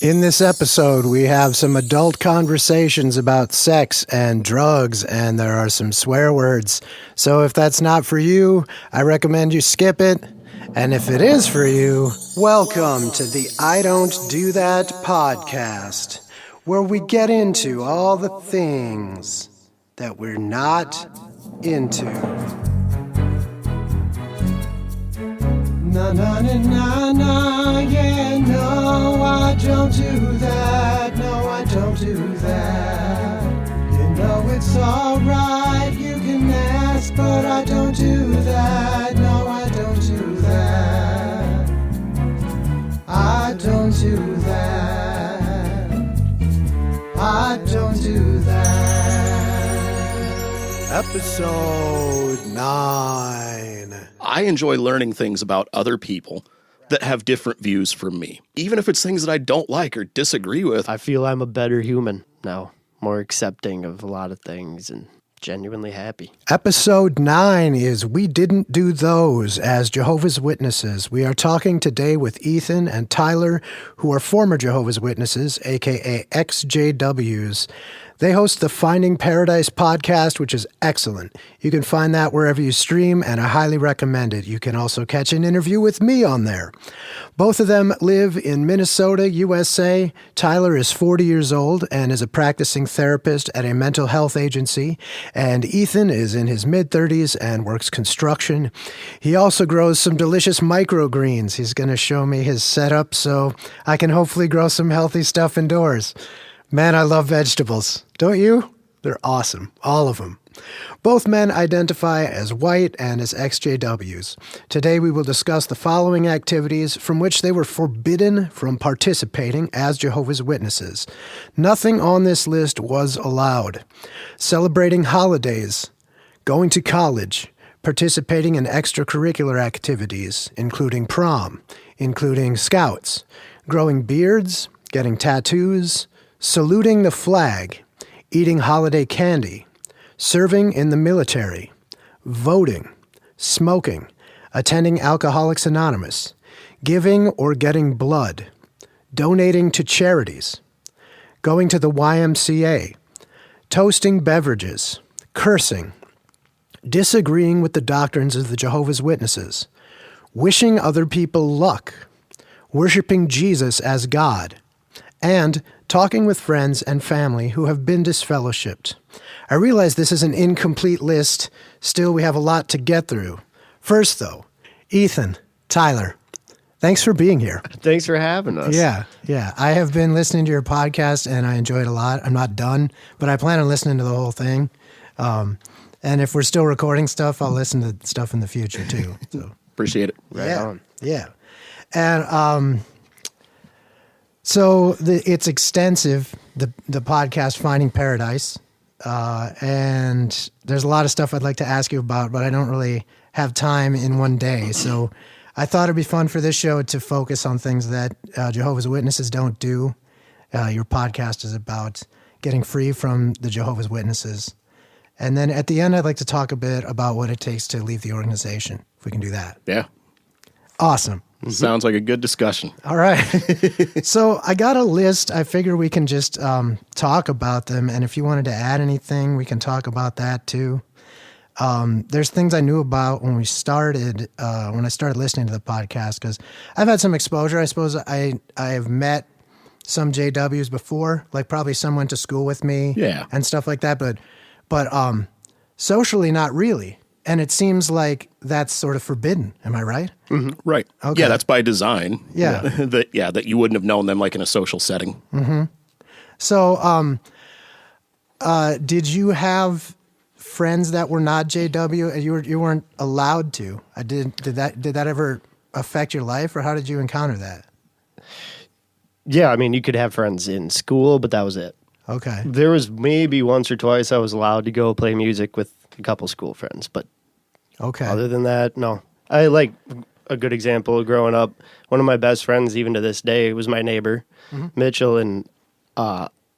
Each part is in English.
In this episode, we have some adult conversations about sex and drugs, and there are some swear words. So if that's not for you, I recommend you skip it. And if it is for you, welcome to the I Don't Do That podcast, where we get into all the things that we're not into. Na na na na na, yeah, no, I don't do that, no, I don't do that. You know it's alright, you can ask, but I don't do that, no, I don't do that. I don't do that, I don't do that. Episode 9. I enjoy learning things about other people that have different views from me, even if it's things that I don't like or disagree with. I feel I'm a better human now, more accepting of a lot of things and genuinely happy. Episode 9 is We Didn't Do Those as Jehovah's Witnesses. We are talking today with Ethan and Tyler, who are former Jehovah's Witnesses, aka XJWs. They host the Finding Paradise podcast, which is excellent. You can find that wherever you stream, and I highly recommend it. You can also catch an interview with me on there. Both of them live in Minnesota, USA. Tyler is 40 years old and is a practicing therapist at a mental health agency, and Ethan is in his mid-30s and works construction. He also grows some delicious microgreens. He's going to show me his setup so I can hopefully grow some healthy stuff indoors. Man, I love vegetables. Don't you? They're awesome. All of them. Both men identify as white and as XJWs. Today we will discuss the following activities from which they were forbidden from participating as Jehovah's Witnesses. Nothing on this list was allowed. Celebrating holidays, going to college, participating in extracurricular activities, including prom, including scouts, growing beards, getting tattoos, saluting the flag, eating holiday candy, serving in the military, voting, smoking, attending Alcoholics Anonymous, giving or getting blood, donating to charities, going to the YMCA, toasting beverages, cursing, disagreeing with the doctrines of the Jehovah's Witnesses, wishing other people luck, worshiping Jesus as God, and talking with friends and family who have been disfellowshipped. I realize this is an incomplete list. Still, we have a lot to get through. First, though, Ethan, Tyler, thanks for being here. Thanks for having us. Yeah. I have been listening to your podcast, and I enjoy it a lot. I'm not done, but I plan on listening to the whole thing. And if we're still recording stuff, I'll listen to stuff in the future, too. So. Appreciate it. Right on. Yeah. And so it's extensive, the podcast Finding Paradise, and there's a lot of stuff I'd like to ask you about, but I don't really have time in one day. So I thought it'd be fun for this show to focus on things that Jehovah's Witnesses don't do. Your podcast is about getting free from the Jehovah's Witnesses. And then at the end, I'd like to talk a bit about what it takes to leave the organization, if we can do that. Yeah. Awesome. Sounds like a good discussion. All right. So I got a list. I figure we can just talk about them. And if you wanted to add anything, we can talk about that too. There's things I knew about when I started listening to the podcast, because I've had some exposure. I suppose I have met some JWs before, like probably some went to school with me and stuff like that. But socially, not really. And it seems like that's sort of forbidden. Am I right? Mm-hmm. Right. Okay. Yeah, that's by design. Yeah. that you wouldn't have known them like in a social setting. Mm-hmm. So, did you have friends that were not JW? You weren't allowed to. Did that ever affect your life, or how did you encounter that? Yeah, I mean, you could have friends in school, but that was it. Okay. There was maybe once or twice I was allowed to go play music with a couple school friends, but other than that, no. I like a good example growing up. One of my best friends, even to this day, was my neighbor, Mitchell, and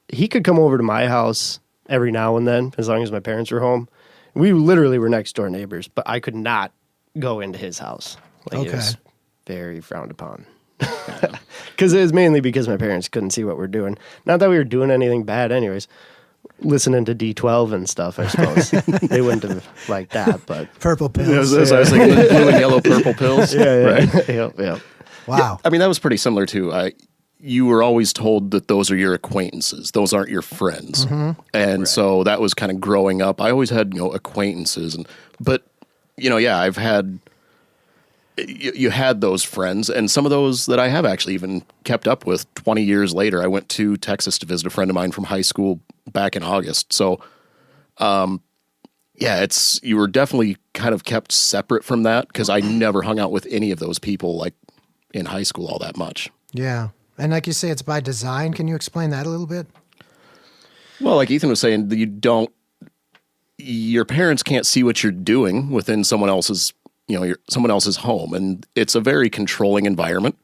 he could come over to my house every now and then, as long as my parents were home. We literally were next door neighbors, but I could not go into his house. It was very frowned upon. Because it was mainly because my parents couldn't see what we're doing. Not that we were doing anything bad anyways. Listening to D12 and stuff, I suppose. They wouldn't have liked that, but... Purple pills. I was thinking blue and yellow purple pills. Yeah. Right? Yep. Wow. Yeah, I mean, that was pretty similar too. You were always told that those are your acquaintances; those aren't your friends. And so that was kind of growing up. I always had acquaintances, but I've had you had those friends, and some of those that I have actually even kept up with 20 years later. I went to Texas to visit a friend of mine from high school back in August. So, you were definitely kind of kept separate from that because I never hung out with any of those people like in high school all that much. Yeah. And like you say, it's by design. Can you explain that a little bit? Well, like Ethan was saying, your parents can't see what you're doing within someone else's, someone else's home. And it's a very controlling environment.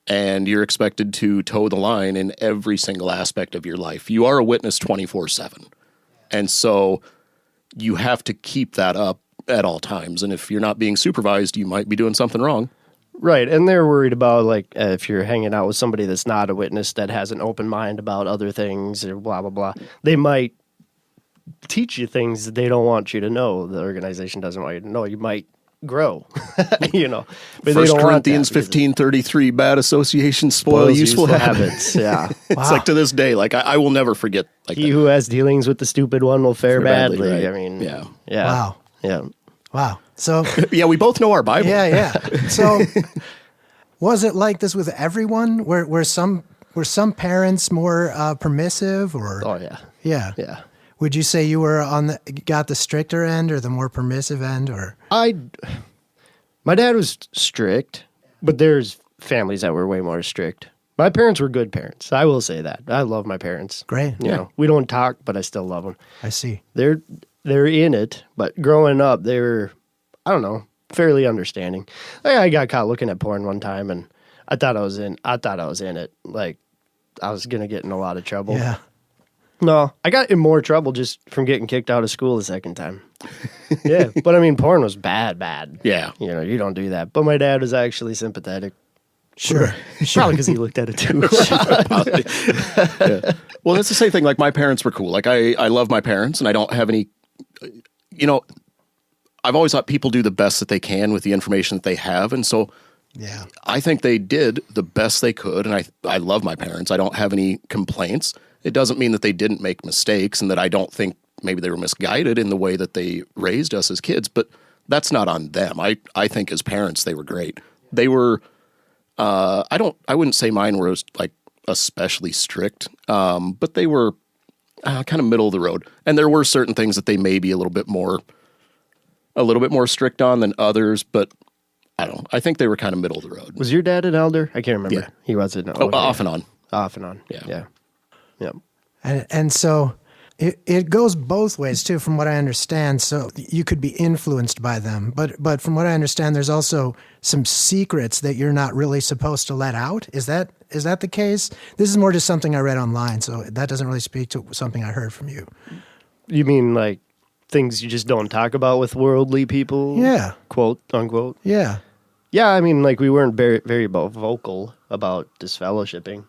And you're expected to toe the line in every single aspect of your life. You are a witness 24/7. And so you have to keep that up at all times. And if you're not being supervised, you might be doing something wrong. Right, and they're worried about, if you're hanging out with somebody that's not a witness, that has an open mind about other things, or blah, blah, blah. They might teach you things that they don't want you to know. The organization doesn't want you to know. You might grow, But 1 Corinthians 15:33, bad associations spoil useful habits. Yeah. It's like to this day, I will never forget. He who has dealings with the stupid one will fare badly. Right? I mean, yeah. Wow. Yeah. Wow. So yeah, we both know our Bible. Yeah. So was it like this with everyone? Were some parents more permissive or? Oh yeah. Yeah. Yeah. Would you say you were got the stricter end or the more permissive end or? My dad was strict, but there's families that were way more strict. My parents were good parents. I will say that. I love my parents. Great. We don't talk, but I still love them. I see. They're in it, but growing up, they were, I don't know, fairly understanding. I got caught looking at porn one time, and I thought I was in it. Like, I was gonna get in a lot of trouble. Yeah. No, I got in more trouble just from getting kicked out of school the second time. Yeah, but I mean, porn was bad. Yeah. You don't do that. But my dad was actually sympathetic. Sure. Probably because he looked at it too. Yeah. Well, that's the same thing. Like, my parents were cool. Like, I love my parents, and I don't have any, I've always thought people do the best that they can with the information that they have. And so yeah, I think they did the best they could. And I love my parents. I don't have any complaints. It doesn't mean that they didn't make mistakes and that I don't think maybe they were misguided in the way that they raised us as kids, but that's not on them. I think as parents, they were great. They were, I wouldn't say mine were like especially strict, but they were kind of middle of the road. And there were certain things that they may be a little bit more strict on than others, but I don't know. I think they were kind of middle of the road. Was your dad an elder? I can't remember. Yeah. He wasn't. Off and on. Off and on. Yeah. Yeah. And so it goes both ways too, from what I understand. So you could be influenced by them, but from what I understand, there's also some secrets that you're not really supposed to let out. Is that the case? This is more just something I read online, so that doesn't really speak to something I heard from you. You mean like things you just don't talk about with worldly people? Yeah. Quote, unquote. Yeah. Yeah, I mean, like, we weren't very, very vocal about disfellowshipping.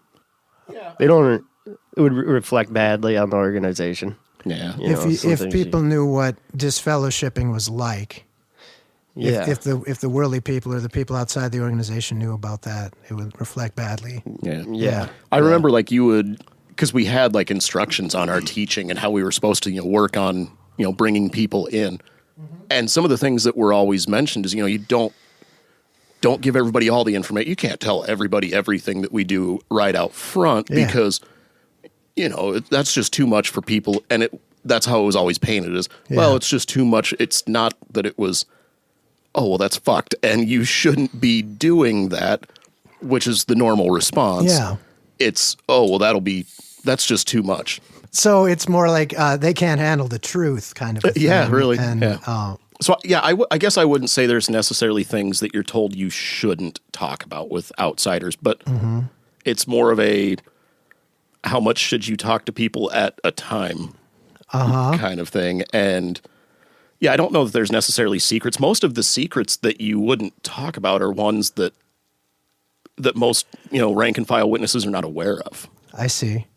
Yeah. It would reflect badly on the organization. Yeah. If people knew what disfellowshipping was like, yeah. If the worldly people or the people outside the organization knew about that, it would reflect badly. Yeah. I remember, like, you would, because we had, like, instructions on our teaching and how we were supposed to, work on, bringing people in. Mm-hmm. And some of the things that were always mentioned is, you don't give everybody all the information. You can't tell everybody everything that we do right out front because, that's just too much for people. And that's how it was always painted is, well, it's just too much. It's not that it was, oh, well, that's fucked. And you shouldn't be doing that, which is the normal response. Yeah. It's, oh, well, that's just too much. So it's more like they can't handle the truth kind of thing. Yeah, really. And, So, I guess I wouldn't say there's necessarily things that you're told you shouldn't talk about with outsiders, but it's more of a how much should you talk to people at a time kind of thing. And, I don't know that there's necessarily secrets. Most of the secrets that you wouldn't talk about are ones that that most, rank and file witnesses are not aware of. I see.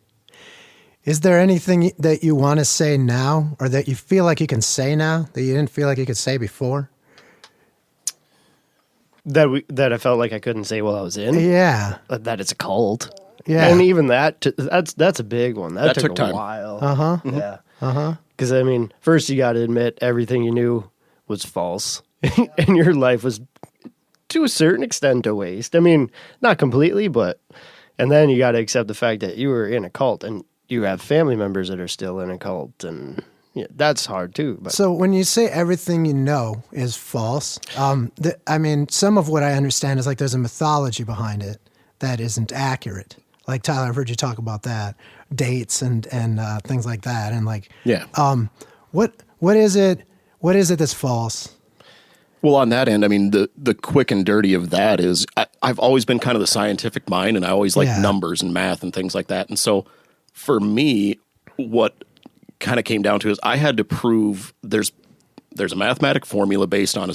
Is there anything that you want to say now, or that you feel like you can say now that you didn't feel like you could say before? That I felt like I couldn't say while I was in? Yeah. That it's a cult. Yeah. And even that's a big one. That took a time. while. Uh-huh. Mm-hmm. Yeah. Uh-huh. Because, I mean, first you got to admit everything you knew was false. And your life was, to a certain extent, a waste. I mean, not completely, but... And then you got to accept the fact that you were in a cult, and you have family members that are still in a cult, and that's hard, too. But. So when you say everything you know is false, I mean, some of what I understand is like there's a mythology behind it that isn't accurate. Like, Tyler, I've heard you talk about that, dates and things like that. And like, Yeah. What is it that's false? Well, on that end, I mean, the quick and dirty of that is I've always been kind of the scientific mind, and I always like numbers and math and things like that. And so for me, what kind of came down to is I had to prove there's a mathematic formula based on a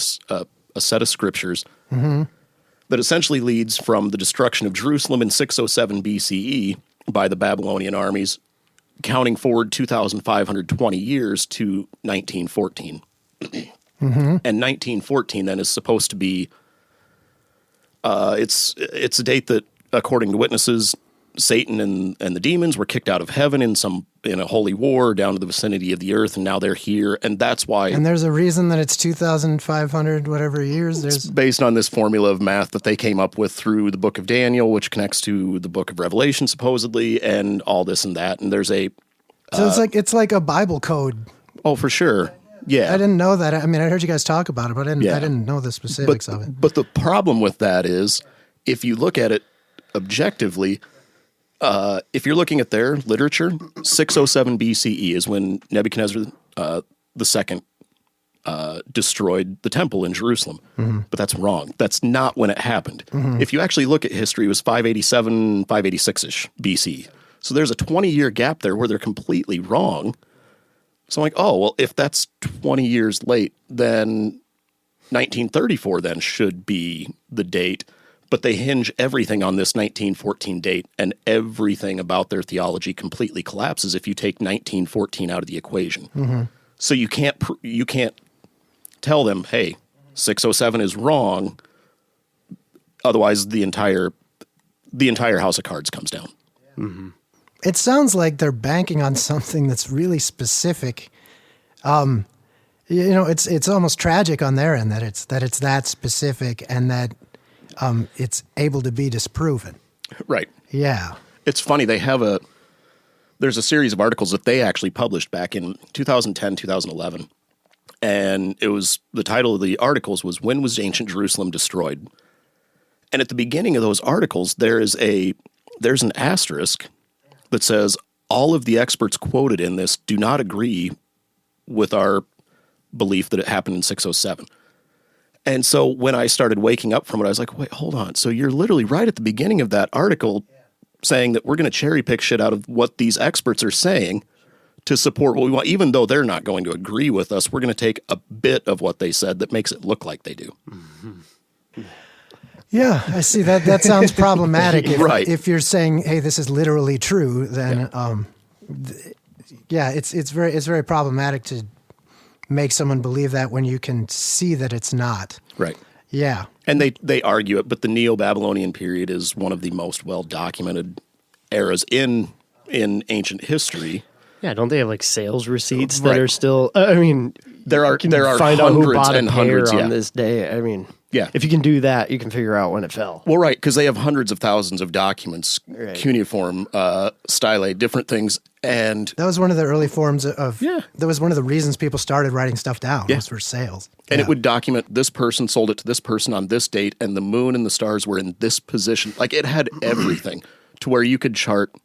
set of scriptures that essentially leads from the destruction of Jerusalem in 607 BCE by the Babylonian armies, counting forward 2,520 years to 1914. And 1914 then is supposed to be, it's a date that, according to witnesses, Satan and the demons were kicked out of heaven in a holy war down to the vicinity of the earth, and now they're here, and that's why. And there's a reason that it's 2,500 whatever years. It's based on this formula of math that they came up with through the book of Daniel, which connects to the book of Revelation supposedly, and all this and that. And there's a so it's like a Bible code. Oh, for sure. Yeah. I didn't know that. I mean, I heard you guys talk about it, but I didn't know the specifics of it. But the problem with that is, if you look at it objectively, if you're looking at their literature, 607 BCE is when Nebuchadnezzar II destroyed the temple in Jerusalem. But that's wrong. That's not when it happened. If you actually look at history, it was 587, 586-ish BC. So there's a 20-year gap there where they're completely wrong. So I'm like, oh, well, if that's 20 years late, then 1934 then should be the date. But they hinge everything on this 1914 date, and everything about their theology completely collapses if you take 1914 out of the equation. So you can't tell them, hey, 607 is wrong. Otherwise, the entire house of cards comes down. It sounds like they're banking on something that's really specific. It's almost tragic on their end that it's that specific and that it's able to be disproven. Right. Yeah. It's funny. There's a series of articles that they actually published back in 2010, 2011. And the title of the articles was, "When Was Ancient Jerusalem Destroyed?" And at the beginning of those articles, there's an asterisk that says, all of the experts quoted in this do not agree with our belief that it happened in 607. And so when I started waking up from it, I was like, wait, hold on. So you're literally right at the beginning of that article saying that we're going to cherry pick shit out of what these experts are saying to support what we want. Even though they're not going to agree with us, we're going to take a bit of what they said that makes it look like they do. Yeah, I see that. That sounds problematic. Right. If you're saying, "Hey, this is literally true," then it's very problematic to make someone believe that when you can see that it's not. Right. Yeah. And they argue it, but the Neo-Babylonian period is one of the most well-documented eras in ancient history. Yeah, don't they have like sales receipts Right. that are still? I mean, There are find out who hundreds bought and a pair hundreds. on Yeah. this day. I mean, Yeah. if you can do that, you can figure out when it fell. Well, right, because they have hundreds of thousands of documents, Right. cuneiform, style, different things, and That was one of the early forms of. Yeah. That was one of the reasons people started writing stuff down. Yeah. Was for sales. and Yeah. it would document this person sold it to this person on this date, and the moon and the stars were in this position. Like it had everything to where you could chart,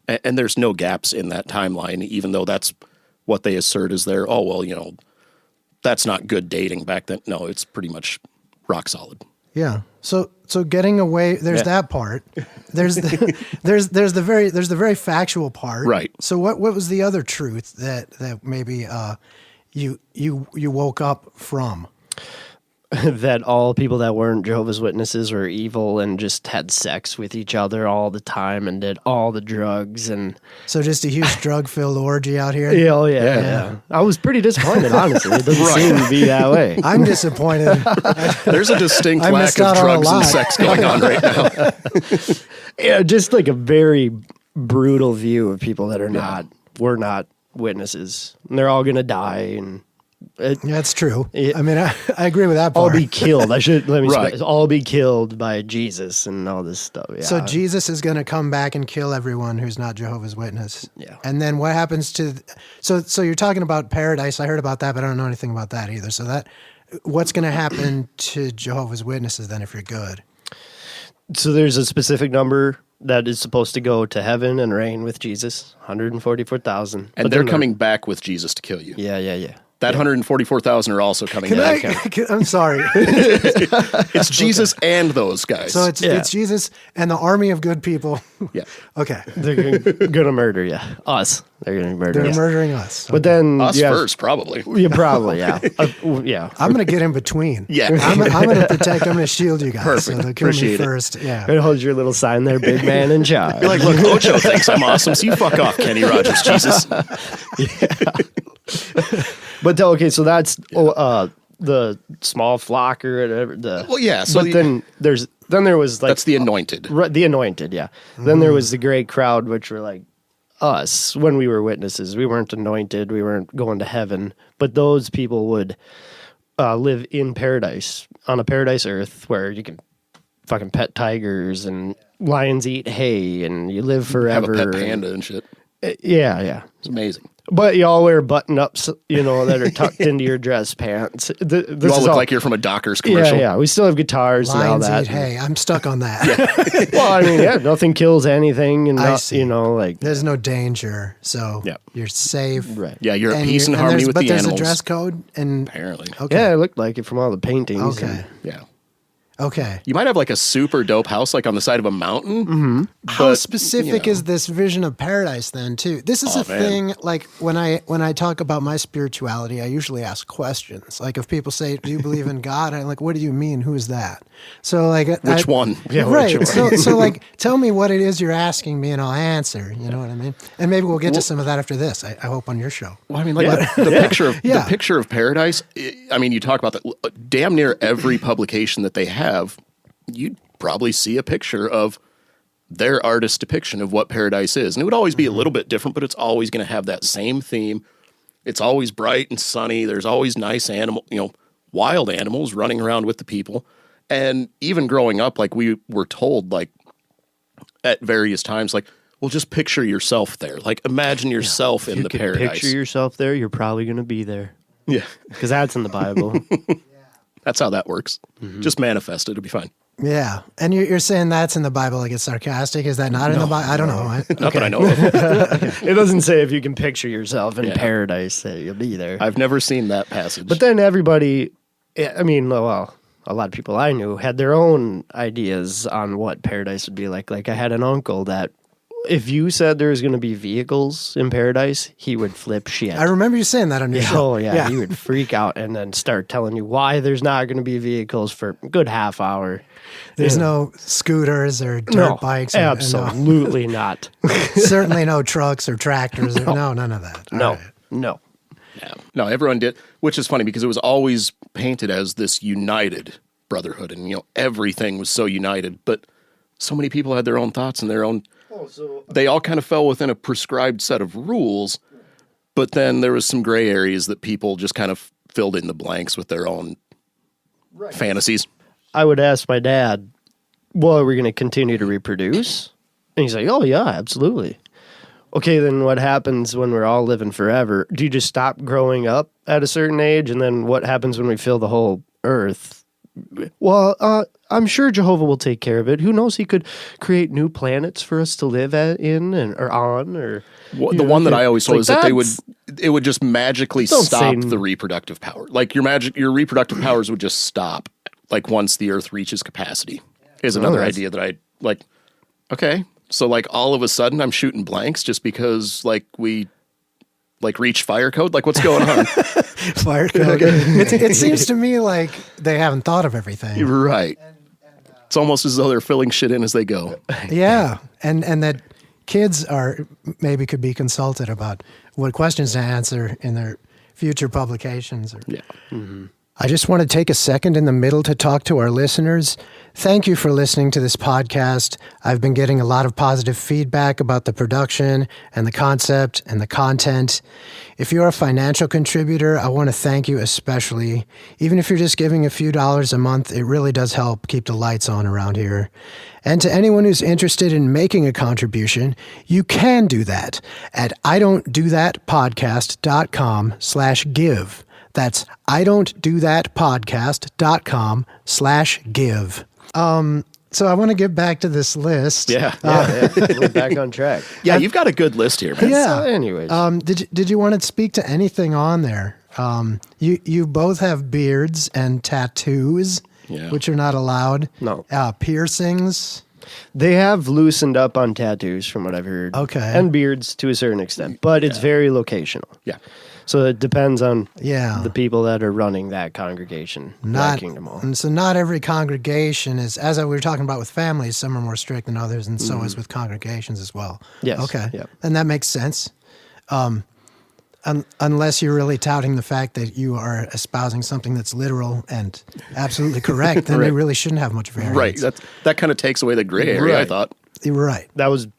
and there's no gaps in that timeline, even though that's what they assert is there. Oh well, that's not good dating back then. No, it's pretty much rock solid. Yeah. So getting away, there's that part. There's the very factual part. Right. So what was the other truth that maybe you woke up from? that all people that weren't Jehovah's Witnesses were evil and just had sex with each other all the time and did all the drugs and So just a huge drug-filled orgy out here? yeah. I was pretty disappointed, honestly. It doesn't seem to be that way. I'm disappointed. There's a distinct I lack missed of out on a drugs and lot. sex going on right now. Yeah, just like a very brutal view of people that were not witnesses. And they're all gonna die and That's true. Yeah. I mean, I agree with that all part. be killed. Let me Right. all be killed by Jesus and all this stuff. Yeah. So Jesus is going to come back and kill everyone who's not Jehovah's Witness. Yeah. And then what happens to? So you're talking about paradise. I heard about that, but I don't know anything about that either. So what's going to happen to Jehovah's Witnesses then if you're good? So there's a specific number that is supposed to go to heaven and reign with Jesus, 144,000. And they're coming back with Jesus to kill you. Yeah. That 144,000 are also coming Can back. I'm sorry. It's Jesus and those guys. So it's Jesus and the army of good people. yeah. Okay. They're going to murder you. Us. They're going to murder They're us. murdering us. But then Us you have- first, probably. Yeah, probably, yeah. Yeah. I'm going to get in between. Yeah. I'm going to protect. I'm going to shield you guys. Perfect. So they'll kill me Appreciate it. first. Yeah. Gonna hold your little sign there, big man in charge. You're like, look, Ocho thinks I'm awesome, so you fuck off, Kenny Rogers, Jesus. But okay, so that's the small flock or whatever. Well, yeah, so but then there was like That's the anointed. the anointed, yeah. Then there was the great crowd, which were like us when we were witnesses. We weren't anointed. We weren't going to heaven. But those people would live in paradise, on a paradise earth where you can fucking pet tigers and lions eat hay and you live Have a forever. pet panda and shit. Yeah. It's amazing. But y'all wear button-ups, that are tucked into your dress pants. This You all is look like you're from a Dockers commercial. Yeah. We still have guitars Lions and all eat that. hay. I'm stuck on that. Well, I mean, yeah, nothing kills anything, and I see. like There's no danger, so Yeah. you're safe. right. Yeah, you're at And peace and there's- harmony with but the there's animals. a dress code, and Apparently. okay, Yeah, it looked like it from all the paintings. okay, and- Yeah. okay. You might have like a super dope house like on the side of a mountain. Mm-hmm. How specific is this vision of paradise then too? This is Oh, a man. thing, like when I talk about my spirituality, I usually ask questions. Like if people say, "Do you believe in God?" I'm like, "What do you mean? Who is that?" So like Which one? Yeah, right. which one? So like tell me what it is you're asking me and I'll answer. You know what I mean? And maybe we'll get to some of that after this. I hope on your show. Well, I mean, like the picture of Yeah. the picture of paradise. I mean, you talk about that. Damn near every publication that they have, you'd probably see a picture of their artist depiction of what paradise is, and it would always be a little bit different, but it's always going to have that same theme. It's always bright and sunny. There's always nice wild animals running around with the people. And even growing up, like we were told, like at various times, like, well, just picture yourself there. Like imagine yourself in you the could paradise. picture yourself there, you're probably going to be there. Yeah. Because that's in the Bible. That's how that works. Mm-hmm. Just manifest it. It'll be fine. Yeah, and you're saying that's in the Bible, like it's sarcastic. Is that not in the Bible? I don't know. Not that I know of. It doesn't say if you can picture yourself in paradise that you'll be there. I've never seen that passage. But then everybody, I mean, well, a lot of people I knew had their own ideas on what paradise would be like. Like I had an uncle that if you said there was going to be vehicles in paradise, he would flip shit. I remember you saying that on your show. Oh, yeah. He would freak out and then start telling you why there's not going to be vehicles for a good half hour. There's no scooters or dirt bikes. Absolutely not. Certainly no trucks or tractors. No, none of that. All No, right. no. yeah. No, everyone did, which is funny because it was always painted as this united brotherhood, and everything was so united. But so many people had their own thoughts and their own. They all kind of fell within a prescribed set of rules, but then there was some gray areas that people just kind of filled in the blanks with their own fantasies. I would ask my dad, well, are we going to continue to reproduce? And he's like, oh, yeah, absolutely. Okay, then what happens when we're all living forever? Do you just stop growing up at a certain age? And then what happens when we fill the whole earth? Well, I'm sure Jehovah will take care of it. Who knows? He could create new planets for us to live in or on. Or The one that I always told is that it would just magically Don't stop say- the reproductive power. Like your reproductive powers would just stop. Like once the Earth reaches capacity, is another that's- idea that I like. Okay, so like all of a sudden I'm shooting blanks just because like we, like reach fire code? Like, what's going on? Fire code. It seems to me like they haven't thought of everything. Right. It's almost as though they're filling shit in as they go. Yeah, and that kids maybe could be consulted about what questions to answer in their future publications. Yeah. Mm-hmm. I just want to take a second in the middle to talk to our listeners. Thank you for listening to this podcast. I've been getting a lot of positive feedback about the production and the concept and the content. If you're a financial contributor, I want to thank you especially. Even if you're just giving a few dollars a month, it really does help keep the lights on around here. And to anyone who's interested in making a contribution, you can do that at idon'tdothatpodcast.com/give. That's idon'tdothatpodcast.com/give. So I want to get back to this list. Yeah. We're back on track. Yeah, you've got a good list here, man. Yeah. So anyways. Did you want to speak to anything on there? You both have beards and tattoos, which are not allowed. No. Piercings. They have loosened up on tattoos from what I've heard. Okay. And beards to a certain extent, but it's very locational. Yeah. So it depends on Yeah. the people that are running that congregation, that Kingdom Hall. And so not every congregation is, as we were talking about with families, some are more strict than others, and so is with congregations as well. Yes. Okay. Yep. And that makes sense. Unless you're really touting the fact that you are espousing something that's literal and absolutely correct, then Right. they really shouldn't have much variance. Right. That kind of takes away the gray area, I Right. thought. You're right. That was a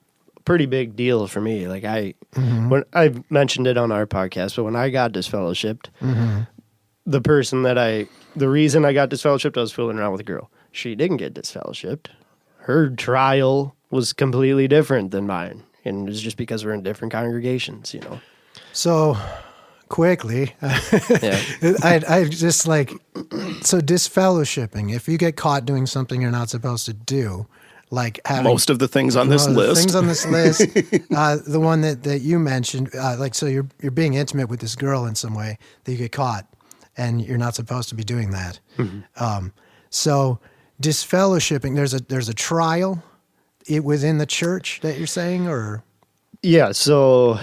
pretty big deal for me. Like when I mentioned it on our podcast, but when I got disfellowshipped, the reason I got disfellowshipped, I was fooling around with a girl. She didn't get disfellowshipped. Her trial was completely different than mine. And it was just because we're in different congregations, So quickly, Yeah. I just like, so disfellowshipping, if you get caught doing something you're not supposed to do, like having Most of the things on this the list. things on this list, the one that you mentioned, like, so you're being intimate with this girl in some way that you get caught, and you're not supposed to be doing that. So disfellowshipping, there's a trial within the church that you're saying, or Yeah, so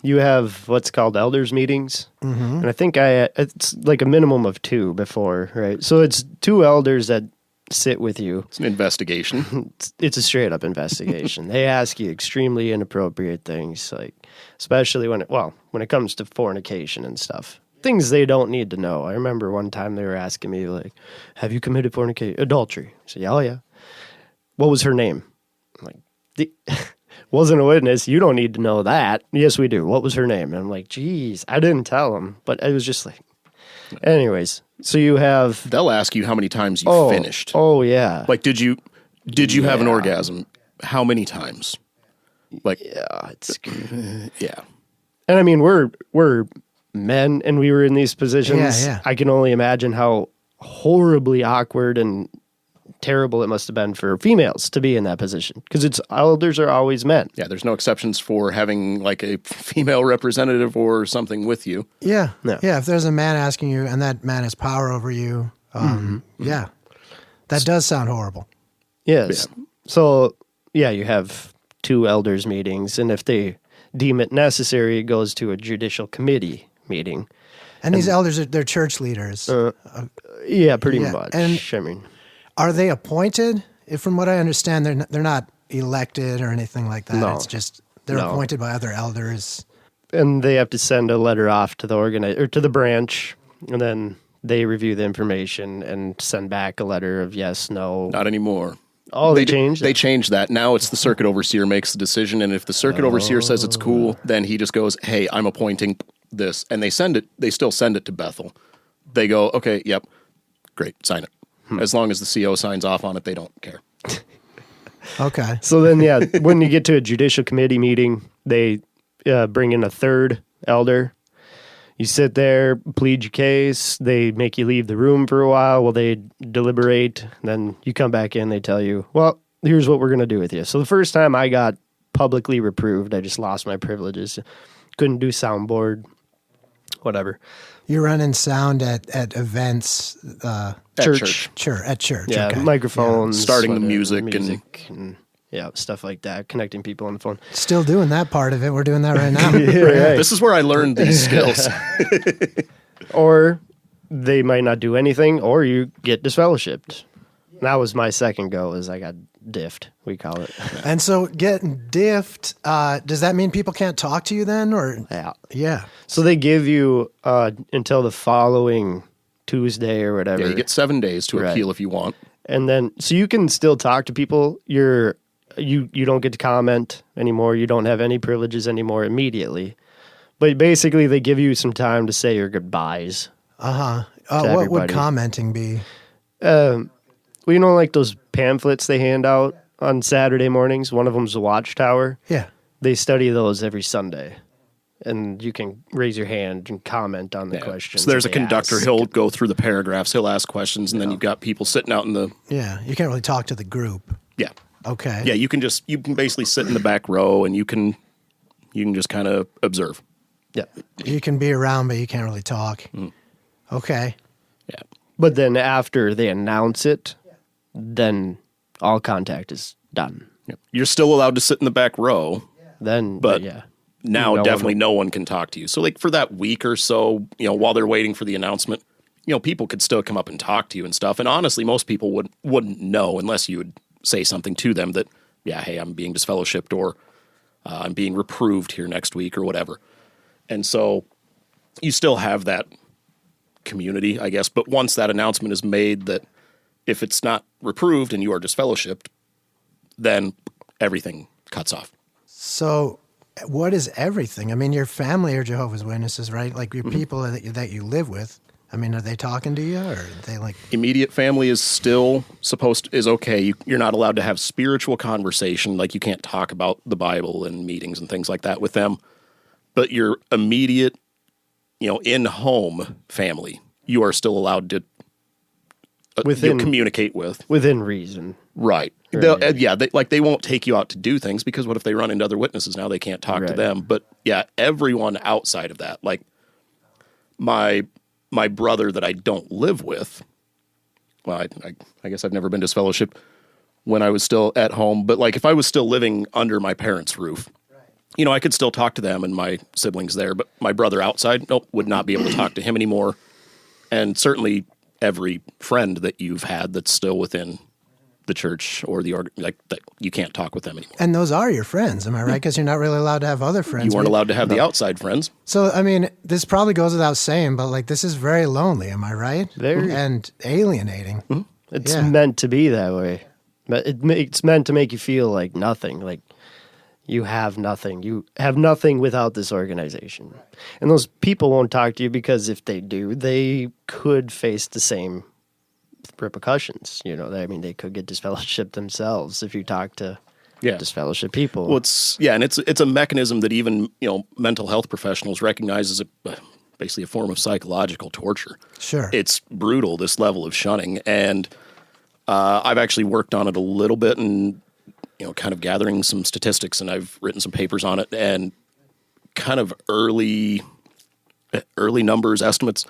you have what's called elders meetings, and I think it's like a minimum of 2 before, right? So it's 2 elders that sit with you. It's an investigation. It's a straight up investigation. They ask you extremely inappropriate things, like especially when it comes to fornication and stuff, things they don't need to know. I remember one time they were asking me like, "Have you committed adultery?" I said, "Yeah, oh yeah." What was her name? I'm like, wasn't a witness. You don't need to know that. Yes, we do. What was her name? And I'm like, geez, I didn't tell him. But it was just like, anyways. So you have. They'll ask you how many times you finished. Oh yeah. Like, did you have an orgasm? How many times? Like, Yeah, it's. yeah. And I mean, we're men, and we were in these positions. Yeah. I can only imagine how horribly awkward and terrible it must have been for females to be in that position, because elders are always men. Yeah, there's no exceptions for having like a female representative or something with you. yeah, No. yeah. If there's a man asking you, and that man has power over you, yeah, that does sound horrible. Yes. Yeah. So yeah, you have 2 elders meetings, and if they deem it necessary, it goes to a judicial committee meeting. And these elders, they're church leaders. Yeah, pretty Yeah, much. and- I mean, Are they appointed? From what I understand, they're not elected or anything like that. No. It's just they're No. appointed by other elders. and they have to send a letter off to the to the branch, and then they review the information and send back a letter of yes, no. Not anymore. Oh, they changed They it? changed that. Now it's the circuit overseer makes the decision, and if the circuit overseer says it's cool, then he just goes, "Hey, I'm appointing this," and they send it. They still send it to Bethel. They go, "Okay, yep, great, sign it." As long as the CO signs off on it, they don't care. Okay. So then, yeah, when you get to a judicial committee meeting, they bring in a 3rd elder. You sit there, plead your case. They make you leave the room for a while while they deliberate. Then you come back in. They tell you, well, here's what we're going to do with you. So the first time I got publicly reproved, I just lost my privileges. Couldn't do soundboard, whatever. You're running sound at events, At Church. at church. Yeah, Okay. microphones. Starting the whatever, music and Yeah, stuff like that, connecting people on the phone. Still doing that part of it. We're doing that right now. This is where I learned these skills. Or they might not do anything, or you get disfellowshipped. That was my second go, is I got diffed, we call it. And so getting diffed, does that mean people can't talk to you then? Or Yeah. So they give you until the following Tuesday or whatever. Yeah, you get 7 days to appeal if you want. And then, so you can still talk to people. You don't get to comment anymore. You don't have any privileges anymore immediately. But basically, they give you some time to say your goodbyes. What would commenting be? Well, you know, like those pamphlets they hand out on Saturday mornings? One of them's the Watchtower. Yeah. They study those every Sunday. And you can raise your hand and comment on the questions. So there's a conductor. Ask. He'll go through the paragraphs. He'll ask questions. And then you've got people sitting out in the... Yeah. You can't really talk to the group. Yeah. Okay. Yeah, you can basically sit in the back row and you can just kind of observe. Yeah. You can be around, but you can't really talk. Okay. Yeah. But then after they announce it, then all contact is done. Yeah. You're still allowed to sit in the back row. Then, but now definitely no one can talk to you. So like for that week or so, while they're waiting for the announcement, people could still come up and talk to you and stuff. And honestly, most people wouldn't know unless you would say something to them that, hey, I'm being disfellowshipped or I'm being reproved here next week or whatever. And so you still have that community, I guess. But once that announcement is made that if it's not reproved and you are disfellowshipped, then everything cuts off. So what is everything? I mean, your family are Jehovah's Witnesses, right? Like your people that you live with. I mean, are they talking to you, or are they like... Immediate family is still is okay. You're not allowed to have spiritual conversation. Like you can't talk about the Bible and meetings and things like that with them. But your immediate, in-home family, you are still allowed to communicate with. Within reason. Right. They won't take you out to do things because what if they run into other witnesses? Now they can't talk to them. But everyone outside of that, like my brother that I don't live with, well, I guess I've never been disfellowshipped when I was still at home. But like if I was still living under my parents' roof, I could still talk to them and my siblings there. But my brother outside, would not be able to talk to him anymore. And certainly every friend that you've had that's still within the church or that you can't talk with them anymore. And those are your friends, am I right? Because you're not really allowed to have other friends. You weren't allowed to have the outside friends. So, I mean, this probably goes without saying, but like this is very lonely, am I right? Very. And alienating. Mm-hmm. It's meant to be that way. It's meant to make you feel like nothing, like you have nothing. You have nothing without this organization. And those people won't talk to you because if they do, they could face the same repercussions. They could get disfellowshipped themselves if you talk to disfellowship people. Well, it's a mechanism that even mental health professionals recognize as basically a form of psychological torture. Sure, it's brutal, this level of shunning, and I've actually worked on it a little bit and kind of gathering some statistics, and I've written some papers on it and kind of early numbers estimates.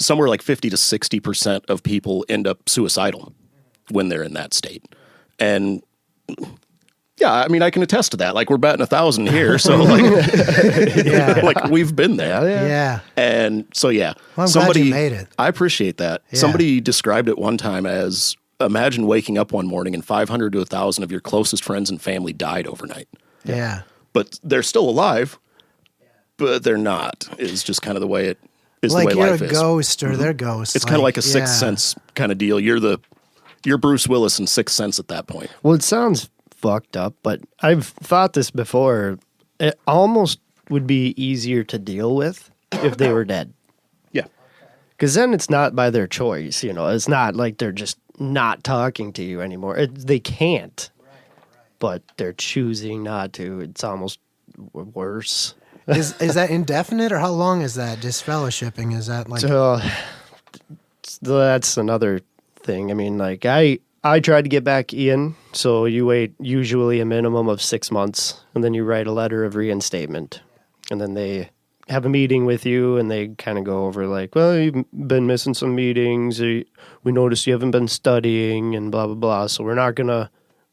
Somewhere like 50 to 60% of people end up suicidal when they're in that state. And I mean, I can attest to that. Like we're batting 1,000 here. So like, like we've been there. Yeah. And so, well, I'm glad you made it. I appreciate that. Yeah. Somebody described it one time as imagine waking up one morning and 500 to 1,000 of your closest friends and family died overnight. Yeah. But they're still alive, but they're not, is just kind of the way it is, like the way life is. Like you're a ghost or they're ghosts. It's kind of like a Sixth Sense kind of deal. You're Bruce Willis in Sixth Sense at that point. Well, it sounds fucked up, but I've thought this before. It almost would be easier to deal with if they were dead. Yeah. Because then it's not by their choice. It's not like they're just not talking to you anymore. They can't. But they're choosing not to. It's almost worse. Is that indefinite, or how long is that disfellowshipping? Is that like... So, that's another thing. I mean, like, I tried to get back in, so you wait usually a minimum of 6 months, and then you write a letter of reinstatement. And then they have a meeting with you, and they kind of go over, like, well, you've been missing some meetings, we noticed you haven't been studying, and blah, blah, blah, so we're not going to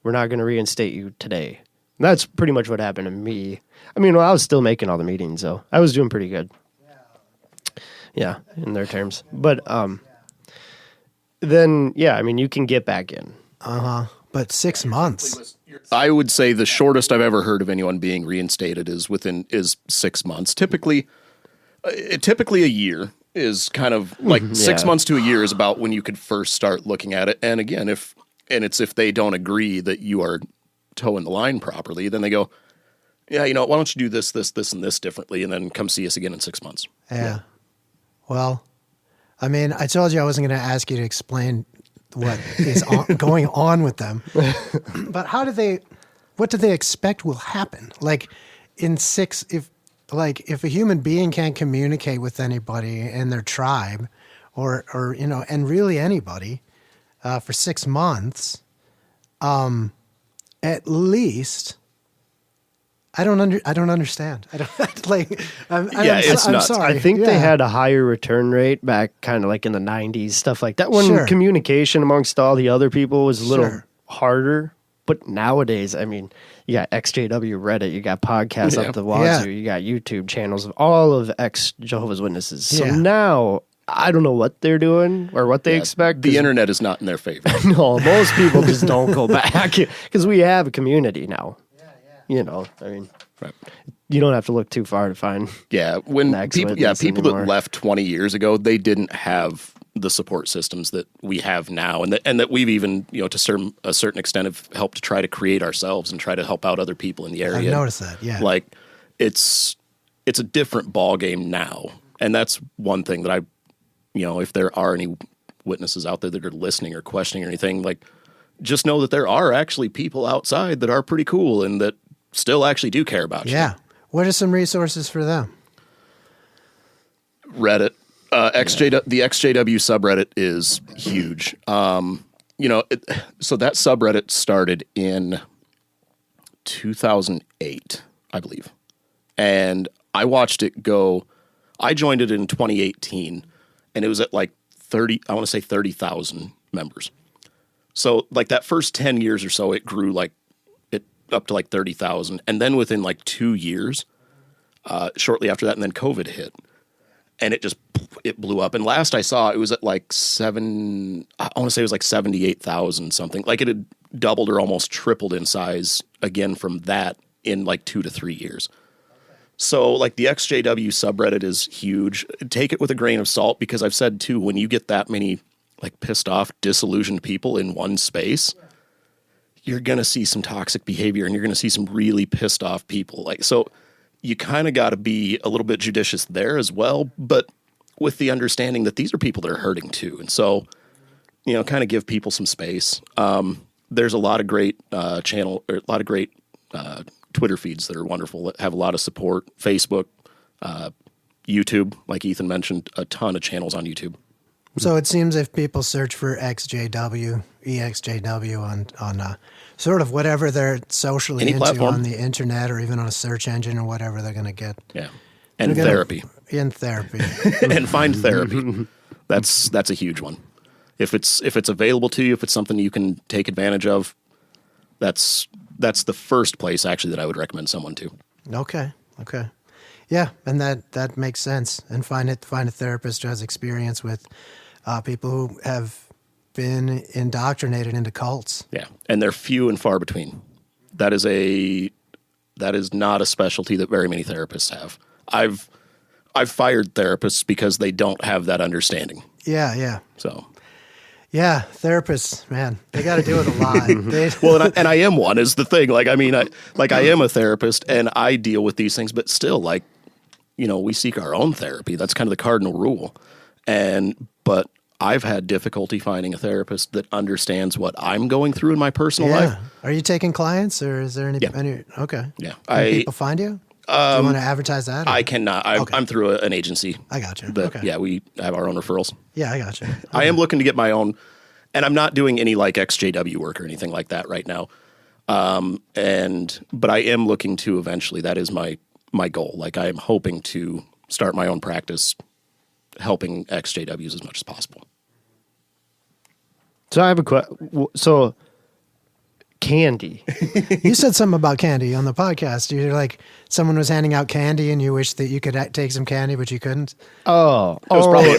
we're not going to reinstate you today. And that's pretty much what happened to me. I mean, well, I was still making all the meetings, though. I was doing pretty good. Yeah, in their terms. But then, yeah, I mean, you can get back in. But 6 months. I would say the shortest I've ever heard of anyone being reinstated is 6 months. Typically a year is kind of like 6 months to a year is about when you could first start looking at it. And again, if they don't agree that you are towing the line properly, then they go, yeah, why don't you do this, and this differently, and then come see us again in 6 months. Yeah. Well, I mean, I told you I wasn't going to ask you to explain what is going on with them. But what do they expect will happen? Like if a human being can't communicate with anybody in their tribe or and really anybody for 6 months, at least I don't understand. I don't I'm nuts. sorry. I think they had a higher return rate back kind of like in the 90s, stuff like that, when communication amongst all the other people was a little harder. But nowadays, I mean, you got XJW Reddit, you got podcasts up the wazoo, you got YouTube channels of all of ex-Jehovah's Witnesses. So now, I don't know what they're doing or what they expect. The internet is not in their favor. No, most people just don't go back because we have a community now. I mean, you don't have to look too far to find. Yeah, when people anymore. that left 20 years ago, they didn't have the support systems that we have now, and that we've even to a certain extent have helped to try to create ourselves and try to help out other people in the area. I've noticed that. Yeah, like it's a different ball game now, and that's one thing that if there are any witnesses out there that are listening or questioning or anything, like just know that there are actually people outside that are pretty cool and that still actually do care about you. Yeah. What are some resources for them? Reddit. The XJW subreddit is huge. So that subreddit started in 2008, I believe. And I watched it go. I joined it in 2018, and it was at like 30,000 members. So like that first 10 years or so, it grew up to like 30,000. And then within like 2 years, shortly after that, and then COVID hit. And it blew up. And last I saw, it was at like 78,000 something. Like it had doubled or almost tripled in size again from that in like 2 to 3 years. So like the XJW subreddit is huge. Take it with a grain of salt, because I've said too, when you get that many like pissed off, disillusioned people in one space, you're going to see some toxic behavior and you're going to see some really pissed off people. Like, so you kind of got to be a little bit judicious there as well, but with the understanding that these are people that are hurting too. And so, kind of give people some space. There's a lot of great Twitter feeds that are wonderful, that have a lot of support. Facebook, YouTube, like Ethan mentioned, a ton of channels on YouTube. So it seems if people search for EXJW on sort of whatever they're socially Any into platform. on the internet or even on a search engine or whatever, they're going to get. Yeah. And therapy. In therapy. And find therapy. That's a huge one. If it's available to you, if it's something you can take advantage of, that's the first place actually that I would recommend someone to. Okay. Yeah, and that makes sense. And find a therapist who has experience with people who have been indoctrinated into cults. Yeah, and they're few and far between. That is not a specialty that very many therapists have. I've fired therapists because they don't have that understanding. Yeah. So. Yeah, therapists, man, they got to deal with a lot. Well, and I am one is the thing. Like, I mean, I am a therapist and I deal with these things, but still, like, we seek our own therapy. That's kind of the cardinal rule. But I've had difficulty finding a therapist that understands what I'm going through in my personal life. Are you taking clients, or is there any? Okay. Yeah. Can people find you? Do you want to advertise that? I cannot. I'm through an agency. I got you. But yeah, we have our own referrals. Yeah, I got you. Okay. I am looking to get my own, and I'm not doing any like XJW work or anything like that right now. But I am looking to eventually. That is my goal. Like, I am hoping to start my own practice, helping XJWs as much as possible. So I have a question. So candy. You said something about candy on the podcast. You're like, someone was handing out candy and you wish that you could take some candy, but you couldn't. Oh, It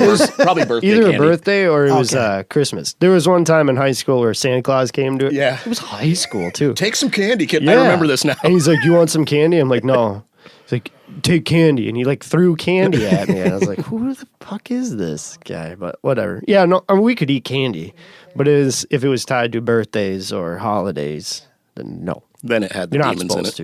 was probably birthday either candy. a birthday or it was Okay. Christmas. There was one time in high school where Santa Claus came to it. Yeah. It was high school too. Take some candy, kid. Yeah. I remember this now. And he's like, "You want some candy?" I'm like, "No." He's like, "Take candy," and he like threw candy at me, and I was like, "Who the fuck is this guy?" But whatever. Yeah, no, I mean, we could eat candy, but if it was tied to birthdays or holidays, then no, Then it had the you're not demons in it. supposed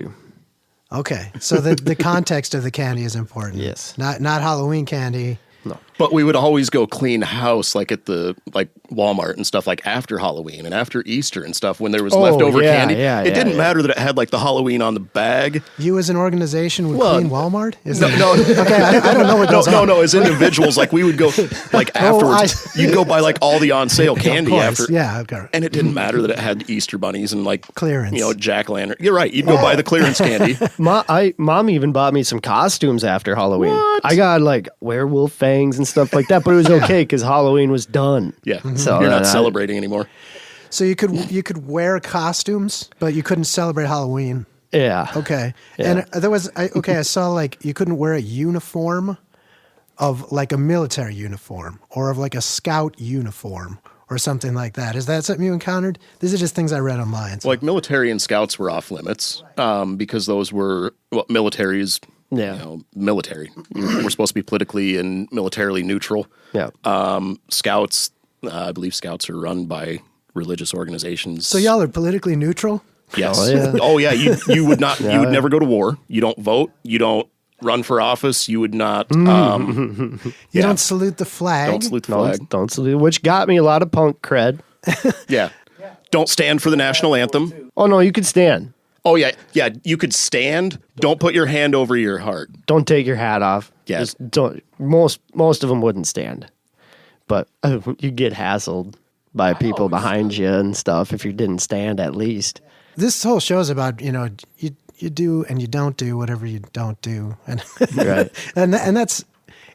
to. Okay, so the context of the candy is important. Yes. Not Halloween candy. No. But we would always go clean house, like at the Walmart and stuff, like after Halloween and after Easter and stuff. When there was leftover yeah, candy, yeah, it yeah, didn't yeah. matter that it had like the Halloween on the bag. You as an organization would Well, clean Walmart? Is No, that- no, Okay, I don't know what goes on. no. As individuals, like we would go like afterwards. I- You'd go buy like all the on sale Of candy course, after. yeah, okay. And it didn't matter that it had Easter bunnies and like Clearance. jack lantern. You're right. You'd go buy the clearance candy. Mom even bought me some costumes after Halloween. What? I got like werewolf fangs and stuff like that, but it was okay because Halloween was done. Yeah, So you're not then celebrating anymore. So you could wear costumes, but you couldn't celebrate Halloween. Yeah. Okay. Yeah. And there was I saw like you couldn't wear a uniform of like a military uniform or of like a scout uniform or something like that. Is that something you encountered? These are just things I read online. So. Like military and scouts were off limits because those were military is Yeah. military. We're supposed to be politically and militarily neutral. Yeah. Scouts, I believe scouts are run by religious organizations. So y'all are politically neutral? Yes. Oh, yeah. Oh yeah. You would not. Yeah, you would yeah. never go to war. You don't vote. You don't run for office. You would not. You Yeah. don't salute the flag. Don't salute the flag. Don't salute, which got me a lot of punk cred. Yeah. Don't stand for the national anthem. Oh no, you could stand. Oh yeah. Yeah. You could stand. Don't put your hand over your heart. Don't take your hat off. Yeah. Just don't. Most of them wouldn't stand, but you get hassled by people behind you and stuff if you didn't stand at least. This whole show is about, you do and you don't do whatever you don't do. And Right. and that's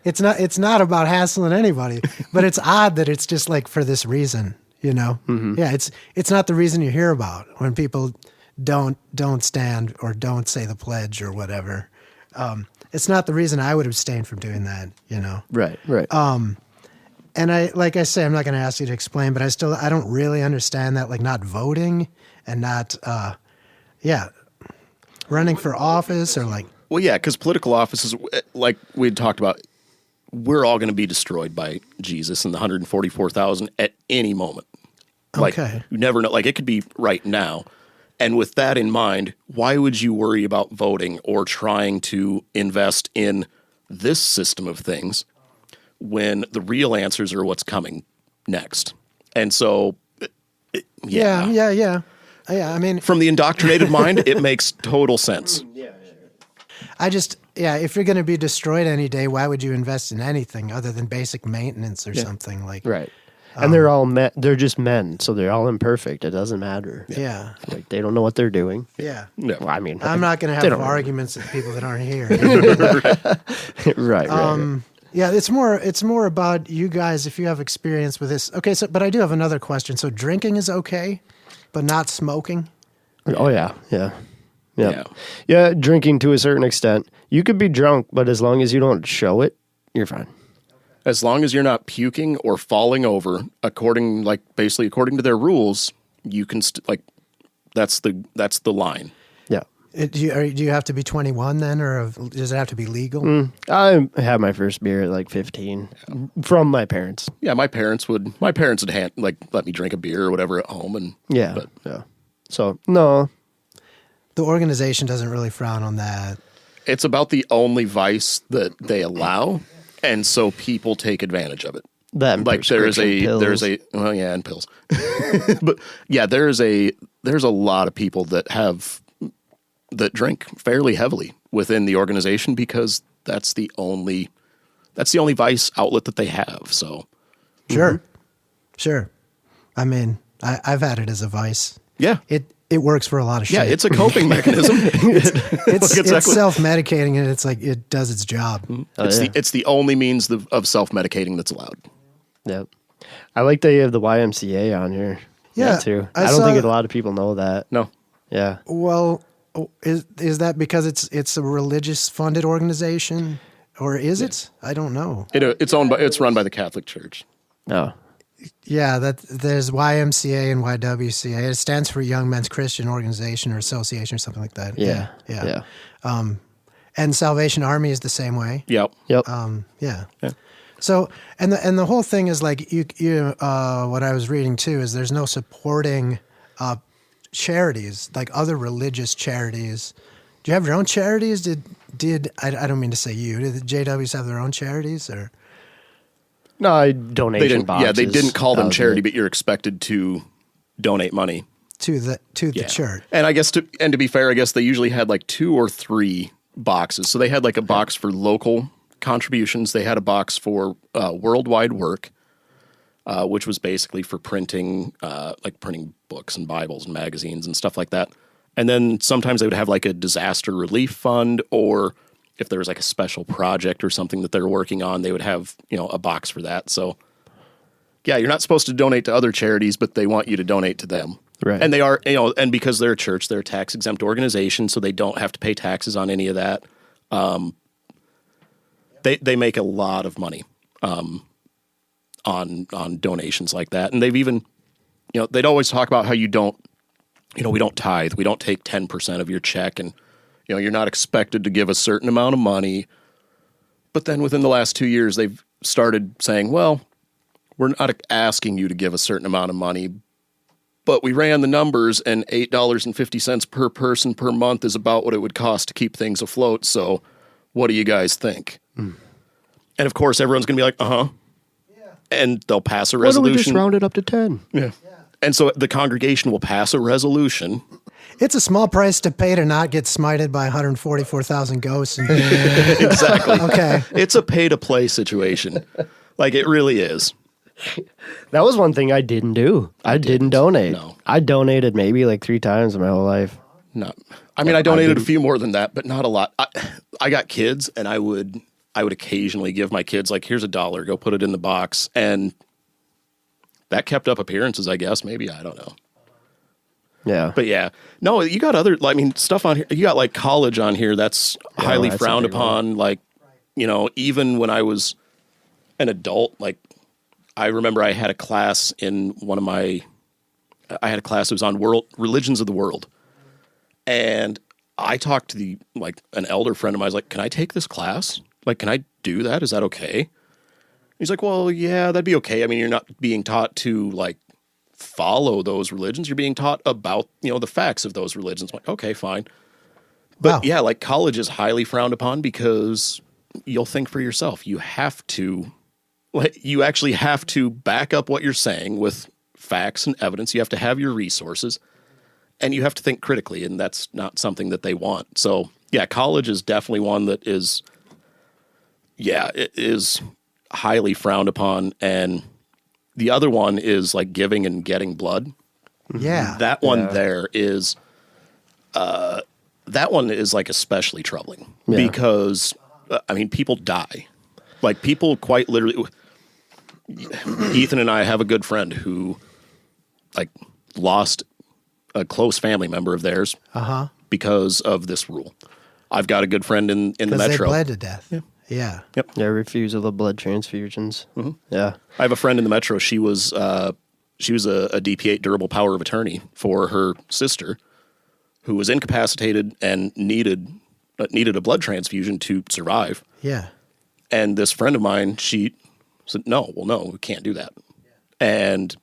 it's not about hassling anybody, but it's odd that it's just like for this reason, Mm-hmm. Yeah, it's not the reason you hear about when people don't stand or don't say the pledge or whatever. It's not the reason I would abstain from doing that, Right. Right. And like I say, I'm not going to ask you to explain, but I don't really understand that, like not voting and not, running for office or like. Well, yeah, because political offices, like we talked about, we're all going to be destroyed by Jesus and the 144,000 at any moment. Like, Okay. you never know. Like, it could be right now. And with that in mind, why would you worry about voting or trying to invest in this system of things when the real answers are what's coming next? And so, Yeah. I mean, from the indoctrinated mind, it makes total sense. if you're going to be destroyed any day, why would you invest in anything other than basic maintenance or something like? right. And they're all men. They're just men, so they're all imperfect. It doesn't matter. Yeah. Like they don't know what they're doing. Yeah. No. Well, I mean, I'm not going to they have don't- arguments with people that aren't here. right. Yeah, it's more about you guys if you have experience with this. Okay, but I do have another question. So drinking is okay, but not smoking? Oh yeah. Yeah. Yeah. Drinking to a certain extent. You could be drunk, but as long as you don't show it, you're fine. As long as you're not puking or falling over, according to their rules, you can that's the line. Yeah. Do you have to be 21 then, or does it have to be legal? I had my first beer at like 15 from my parents. Yeah, my parents would let me drink a beer or whatever at home, and Yeah. but Yeah. So no. The organization doesn't really frown on that. it's about the only vice that they allow, and so people take advantage of it. That and Like there's prescription pills. and pills, but yeah, there's a lot of people that drink fairly heavily within the organization because that's the only vice outlet that they have. So Sure. I mean, I've had it as a vice. yeah, It works for a lot of shit. yeah, it's a coping mechanism. it's exactly. self-medicating and it's like it does its job. It's the only means of self-medicating that's allowed. Yep. I like that you have the YMCA on here. Yeah, That too. I I don't saw- think a lot of people know that. No. Yeah. Well, is that because it's a religious funded organization, or is it? I don't know. It's run by the Catholic Church. No. Yeah, that there's YMCA and YWCA. It stands for Young Men's Christian Organization or Association or something like that. Yeah. Yeah. And Salvation Army is the same way. Yep. Yep. Yeah. So and the whole thing is like you what I was reading too is there's no supporting charities like other religious charities. Do you have your own charities? Did I don't mean to say you. Did the JWs have their own charities or? No, donation They didn't. boxes. Yeah, they didn't call That them was charity, it. but you're expected to donate money To the church. And I guess to be fair, I guess they usually had like 2 or 3 boxes. So they had like a box for local contributions. They had a box for worldwide work, which was basically for printing, like printing books and Bibles and magazines and stuff like that. And then sometimes they would have like a disaster relief fund, or if there was like a special project or something that they're working on, they would have, a box for that. So yeah, you're not supposed to donate to other charities, but they want you to donate to them. Right. And they are, and because they're a church, they're a tax exempt organization, so they don't have to pay taxes on any of that. They make a lot of money on donations like that. And they've even, they'd always talk about how we don't tithe. We don't take 10% of your check, and you're not expected to give a certain amount of money. But then within the last 2 years, they've started saying, well, we're not asking you to give a certain amount of money, but we ran the numbers, and $8.50 per person per month is about what it would cost to keep things afloat. So what do you guys think? And of course, everyone's going to be like, uh-huh. Yeah. And they'll pass a Why don't we resolution. just round it up to 10? Yeah. And so the congregation will pass a resolution. It's a small price to pay to not get smited by 144,000 ghosts. Exactly. Okay. It's a pay-to-play situation. Like, it really is. That was one thing I didn't do. I didn't donate. No. I donated maybe like 3 times in my whole life. I donated a few more than that, but not a lot. I got kids, and I would occasionally give my kids, like, here's $1, go put it in the box. And that kept up appearances, I guess. Maybe, I don't know. Yeah. But yeah, no, you got other, stuff on here. You got like college on here that's highly that's a frowned big one. upon. Like, even when I was an adult, like, I remember I had a class in I had a class that was on religions of the world. And I talked to an elder friend of mine. I was like, can I take this class? Like, can I do that? Is that okay? He's like, well, yeah, that'd be okay. I mean, you're not being taught to follow those religions. You're being taught about, the facts of those religions. I'm like, okay, fine. But Wow. yeah, college is highly frowned upon because you'll think for yourself. You actually have to back up what you're saying with facts and evidence. You have to have your resources, and you have to think critically, and that's not something that they want. So yeah, college is definitely one that is, it is highly frowned upon. And the other one is giving and getting blood. Yeah. That one there is, that one is especially troubling because, people die. People quite literally, Ethan and I have a good friend who lost a close family member of theirs because of this rule. I've got a good friend in the Because they metro. bled to death. Yeah. Yep. Yeah, refusal of blood transfusions. Mm-hmm. Yeah. I have a friend in the metro. She was a DP8 durable power of attorney for her sister, who was incapacitated and needed a blood transfusion to survive. Yeah. And this friend of mine, she said, no, we can't do that. And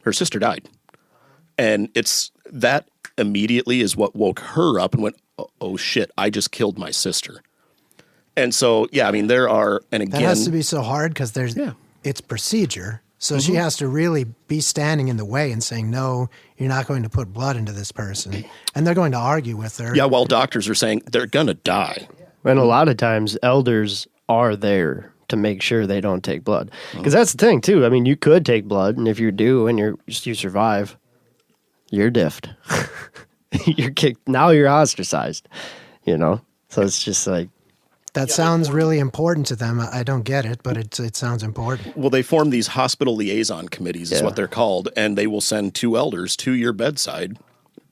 her sister died. And that immediately is what woke her up and went, oh shit, I just killed my sister. And so, yeah, there are, and again, That has to be so hard because it's procedure. So she has to really be standing in the way and saying, no, you're not going to put blood into this person. And they're going to argue with her. yeah, while doctors are saying they're going to die. And a lot of times elders are there to make sure they don't take blood. Because that's the thing, too. You could take blood, and if you do and you survive, you're diffed. You're kicked. Now you're ostracized, So it's just That sounds really important to them. I don't get it, but it sounds important. Well, they form these hospital liaison committees, is what they're called, and they will send 2 elders to your bedside,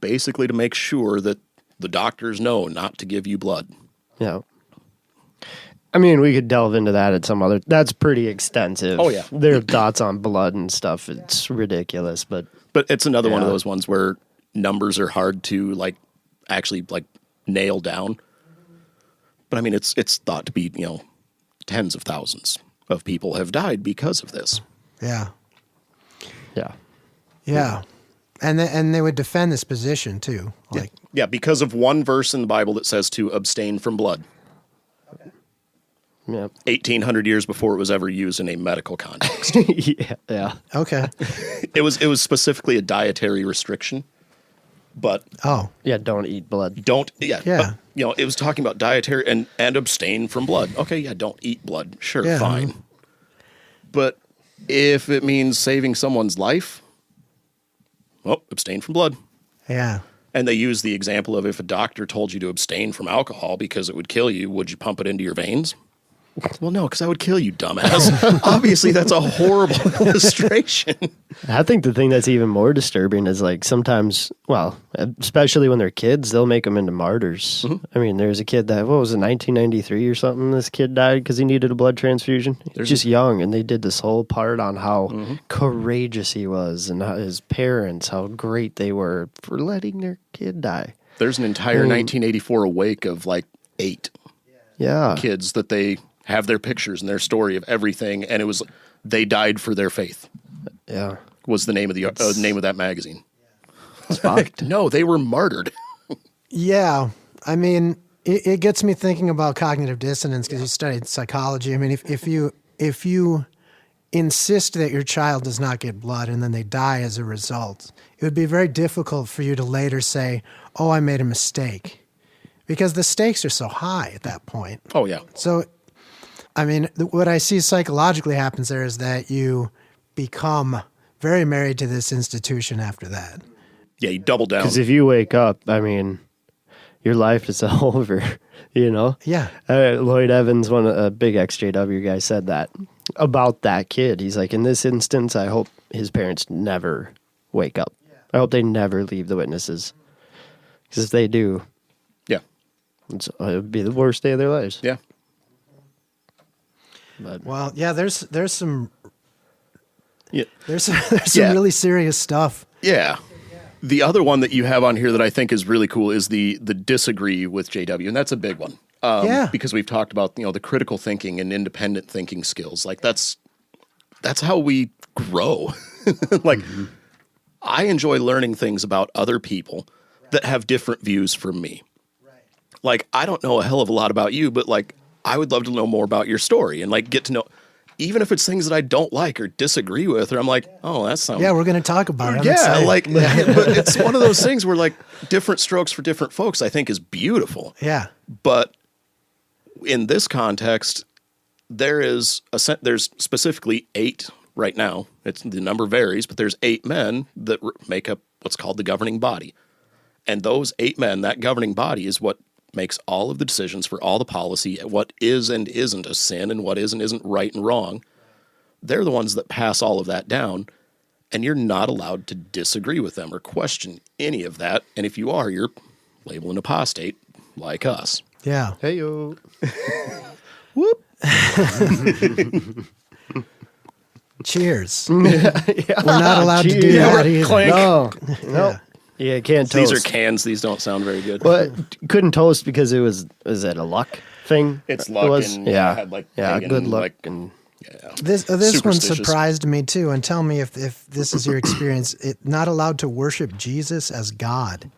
basically to make sure that the doctors know not to give you blood. Yeah. I mean, we could delve into that at some other. That's pretty extensive. Oh, yeah. Their thoughts on blood and stuff. It's ridiculous, but it's another one of those ones where numbers are hard to actually nail down. But I mean, it's thought to be tens of thousands of people have died because of this. Yeah. Yeah. Yeah. And they would defend this position too. Yeah, because of one verse in the Bible that says to abstain from blood. Yeah. 1,800 years before it was ever used in a medical context. Yeah. Okay. It was specifically a dietary restriction, but Yeah, don't eat blood. don't Yeah. But, it was talking about dietary and abstain from blood. Okay, yeah, don't eat blood. Sure, Yeah. fine. But if it means saving someone's life, well, abstain from blood. Yeah. And they use the example of if a doctor told you to abstain from alcohol because it would kill you, would you pump it into your veins? Well, no, because I would kill you, dumbass. Obviously, that's a horrible illustration. I think the thing that's even more disturbing is sometimes, well, especially when they're kids, they'll make them into martyrs. Mm-hmm. I mean, there's a kid that, what was it, 1993 or something? This kid died because he needed a blood transfusion. He's just young, and they did this whole part on how courageous he was and how his parents, how great they were for letting their kid die. There's an entire 1984 awake of 8 kids that they have their pictures and their story of everything, and it was they died for their faith. Yeah, was the name of the name of that magazine. it's fucked. No, they were martyred. Yeah. I mean, it gets me thinking about cognitive dissonance because you studied psychology. I mean, if you insist that your child does not get blood and then they die as a result, it would be very difficult for you to later say, "Oh, I made a mistake," because the stakes are so high at that point. Oh yeah. So, I mean, what I see psychologically happens there is that you become very married to this institution after that. Yeah, you double down. Because if you wake up, I mean, your life is over, Yeah. Lloyd Evans, a big XJW guy, said that about that kid. He's like, in this instance, I hope his parents never wake up. I hope they never leave the witnesses. Because if they do, yeah, it would be the worst day of their lives. Yeah. But, Well, yeah, there's some Yeah. there's some really serious stuff. Yeah. The other one that you have on here that I think is really cool is the disagree with JW, and that's a big one. Because we've talked about the critical thinking and independent thinking skills. That's how we grow. I enjoy learning things about other people that have different views from me. Right. I don't know a hell of a lot about you, but I would love to know more about your story and get to know. Even if it's things that I don't like or disagree with, or I'm like, oh, that sounds... Yeah, we're going to talk about it. I'm Yeah, excited. but it's one of those things where different strokes for different folks, I think, is beautiful. Yeah. But in this context, there's specifically 8 right now. The number varies, but there's 8 men that make up what's called the governing body. And those 8 men, that governing body, is what makes all of the decisions for all the policy, what is and isn't a sin and what is and isn't right and wrong. They're the ones that pass all of that down, and you're not allowed to disagree with them or question any of that. And if you are, you're labeled an apostate like us. Yeah. hey-yo. Whoop. Cheers. We're not allowed to do that either. Clank. No. Yeah. Yeah, can't toast. These are cans. These don't sound very good. But couldn't toast because is it a luck thing? It's It luck was? and yeah, had pagan, good luck and This one superstitious. surprised me too. And tell me if this is your experience. Not allowed to worship Jesus as God.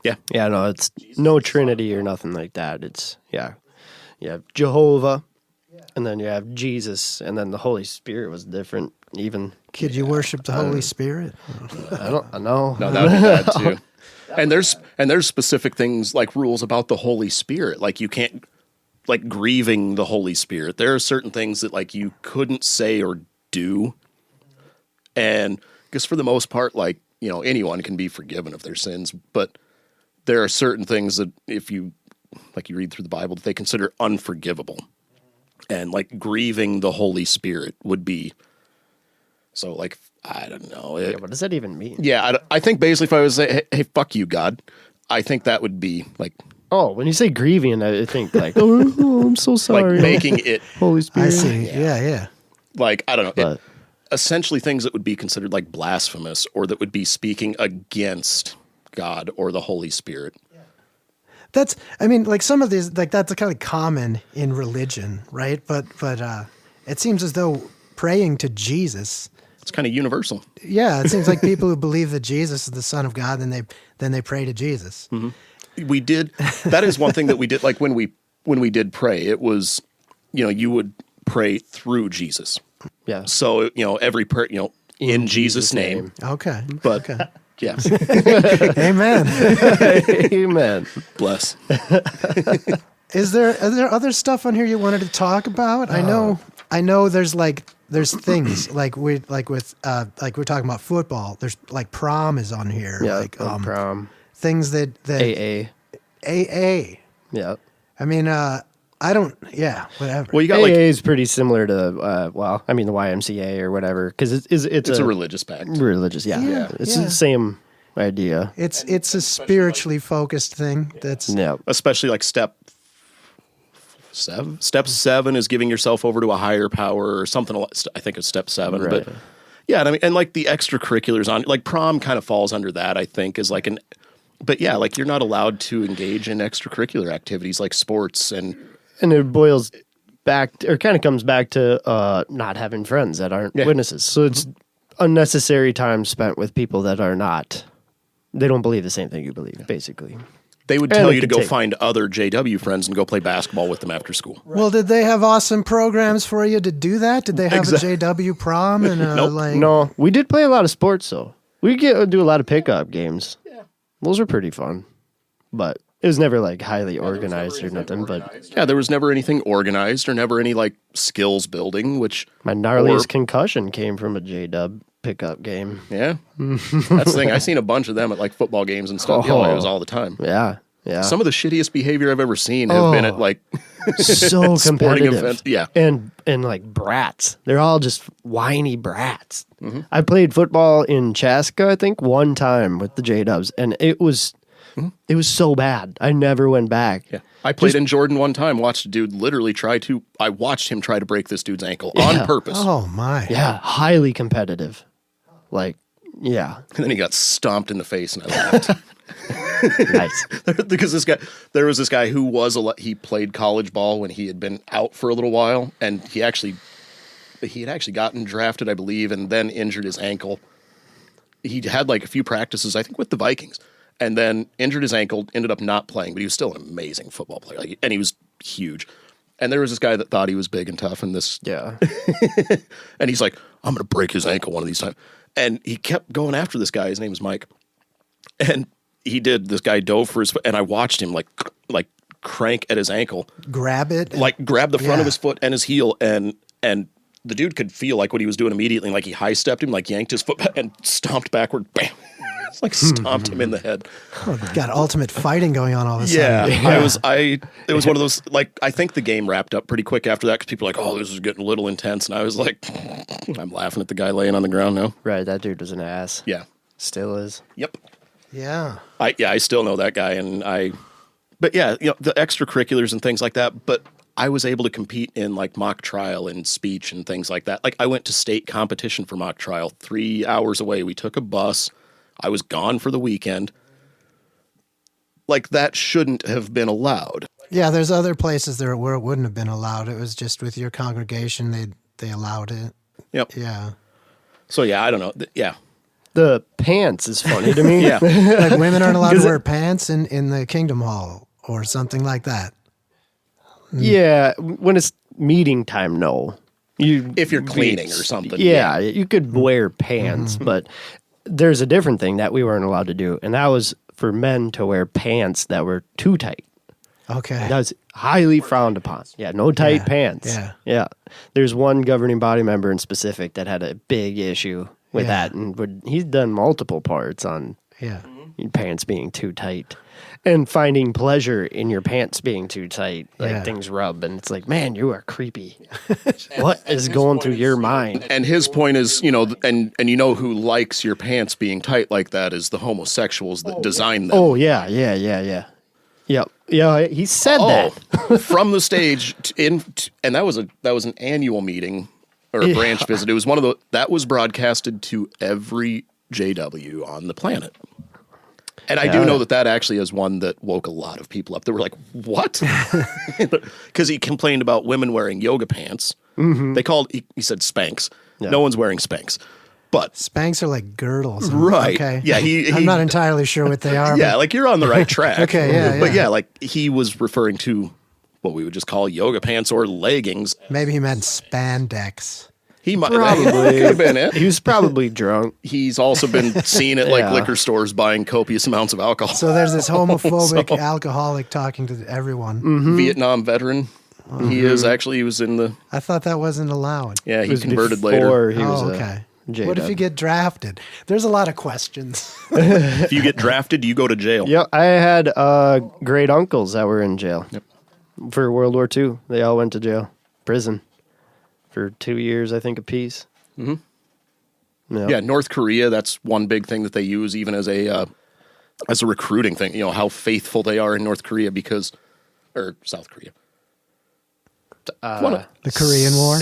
Yeah. yeah. No, it's no Trinity or nothing like that. It's you have Jehovah, and then you have Jesus, and then the Holy Spirit was different. Even Could you worship the Holy Spirit? I don't know. No, that would be bad too. And there's specific things rules about the Holy Spirit. You can't grieving the Holy Spirit. There are certain things that you couldn't say or do. And because for the most part, anyone can be forgiven of their sins, but there are certain things that if you like you read through the Bible, that they consider unforgivable. And like grieving the Holy Spirit would be, so like, I don't know. What does that even mean? Yeah, I think basically if I was say, hey, fuck you, God, I think that would be like, Oh, when you say grieving, I think like, oh, I'm so sorry. like making it, Holy Spirit. I see. Yeah. like, I don't know, But- essentially things that would be considered like blasphemous or that would be speaking against God or the Holy Spirit. That's, I mean, like some of these, like that's kind of common in religion, right? But it seems as though praying to Jesus, It's kind of universal. yeah, it seems like people who believe that Jesus is the Son of God, then they pray to Jesus. We did, that is one thing that we did, like when we did pray, it was, you would pray through Jesus. Yeah. So, every prayer, in Jesus' name. Okay. But okay. yes, Amen. Amen. bless. Are there other stuff on here you wanted to talk about? I know there's things like we're talking about football. There's like prom is on here. Yeah. Like Prom. things that AA. AA. Yeah. I mean, whatever. Well, you got AA like, is pretty similar to, the YMCA or whatever, because it's a religious pact. religious. Yeah. Yeah, It's yeah. the same idea. It's a spiritually focused thing. That's Yeah. Especially like step 7. Step 7 is giving yourself over to a higher power or something. I think it's step 7. Right. But yeah, and I mean, and like the extracurriculars on, like prom kind of falls under that, I think, is like but yeah, like you're not allowed to engage in extracurricular activities like sports and And it boils back, or kind of comes back to not having friends that aren't witnesses. So it's unnecessary time spent with people that are not, they don't believe the same thing you believe, basically. they would And tell it you to could go take- find other JW friends and go play basketball with them after school. well. Did they have awesome programs for you to do that? Did they have Exact- a JW prom and Nope. like? No, we did play a lot of sports, though. We do a lot of pickup games. Yeah. Those were pretty fun. But it was never like highly organized or nothing. But Yeah, there was never anything organized or never any like skills building, which my gnarliest concussion came from a J-Dub pickup game. yeah, that's the thing. I seen a bunch of them at like football games and stuff. Oh. It was all the time. Yeah. Yeah. Some of the shittiest behavior I've ever seen have been at like so sporting competitive. events. Yeah. And like brats. They're all just whiny brats. I played football in Chaska, I think, one time with the J-Dubs, and it was so bad. I never went back. Yeah. I played in Jordan one time, watched a dude literally I watched him try to break this dude's ankle on purpose. Oh my! Yeah, highly competitive. Like, yeah. And then he got stomped in the face and I laughed. Nice. Because there was this guy who he played college ball when he had been out for a little while, and he had actually gotten drafted, I believe, and then injured his ankle. He had like a few practices, I think, with the Vikings, and then injured his ankle, ended up not playing, but he was still an amazing football player, and he was huge. And there was this guy that thought he was big and tough, and Yeah. and he's like, I'm going to break his ankle one of these times. And he kept going after this guy. His name is Mike. And he did. This guy dove for his foot, and I watched him like crank at his ankle, Grab it. like grab the front Yeah. of his foot and his heel, and the dude could feel like what he was doing immediately. Like he high stepped him, like yanked his foot back and stomped backward. Bam! It's like stomped him in the head. Got ultimate fighting going on all of a sudden. Yeah, it was one of those, like, I think the game wrapped up pretty quick after that because people were like, oh, this is getting a little intense. And I was like, I'm laughing at the guy laying on the ground now. Right, that dude was an ass. Yeah. Still is. Yep. Yeah. I still know that guy. But yeah, the extracurriculars and things like that. But I was able to compete in like mock trial and speech and things like that. Like I went to state competition for mock trial 3 hours away. We took a bus. I was gone for the weekend. Like that shouldn't have been allowed. Yeah, there's other places there where it wouldn't have been allowed. It was just with your congregation they allowed it. Yep. Yeah. So yeah, I don't know. Yeah. The pants is funny to me. Yeah. Like women aren't allowed to 'Cause wear pants in the Kingdom Hall or something like that. Yeah, when it's meeting time, no. If you're cleaning or something. Yeah, you could wear pants, but there's a different thing that we weren't allowed to do, and that was for men to wear pants that were too tight. Okay. That was highly frowned upon. Yeah, no tight pants. yeah. Yeah. There's one governing body member in specific that had a big issue with Yeah. that, and he's done multiple parts on Yeah. pants being too tight. And finding pleasure in your pants being too tight, like Yeah. things rub, and it's like, man, you are creepy. What is going through your mind? And his point is, you know, and you know who likes your pants being tight like that is the homosexuals that design them. Oh yeah. Yep. Yeah, he said that. From the stage and that was an annual meeting or a branch visit. It was one of that was broadcasted to every JW on the planet. And I do know that actually is one that woke a lot of people up. They were like, what? Because he complained about women wearing yoga pants. Mm-hmm. He said Spanx. Yeah. No one's wearing Spanx. But Spanx are like girdles. Right. Okay. Yeah, I'm not entirely sure what they are. Yeah, like you're on the right track. Okay, yeah. But yeah, like he was referring to what we would just call yoga pants or leggings. Maybe he meant spandex. He might Probably. could have been it. He was probably drunk. He's also been seen at like liquor stores buying copious amounts of alcohol. So there's this homophobic alcoholic talking to everyone. Mm-hmm. Vietnam veteran. Mm-hmm. He was in the. I thought that wasn't allowed. Yeah, he was converted before later. He was okay. JW. What if you get drafted? There's a lot of questions. If you get drafted, you go to jail. Yeah, I had great uncles that were in jail for World War II. They all went to jail, prison, for 2 years, I think, apiece. Mm-hmm. Yep. Yeah, North Korea. That's one big thing that they use, even as a recruiting thing. You know how faithful they are in North Korea or South Korea. The Korean War?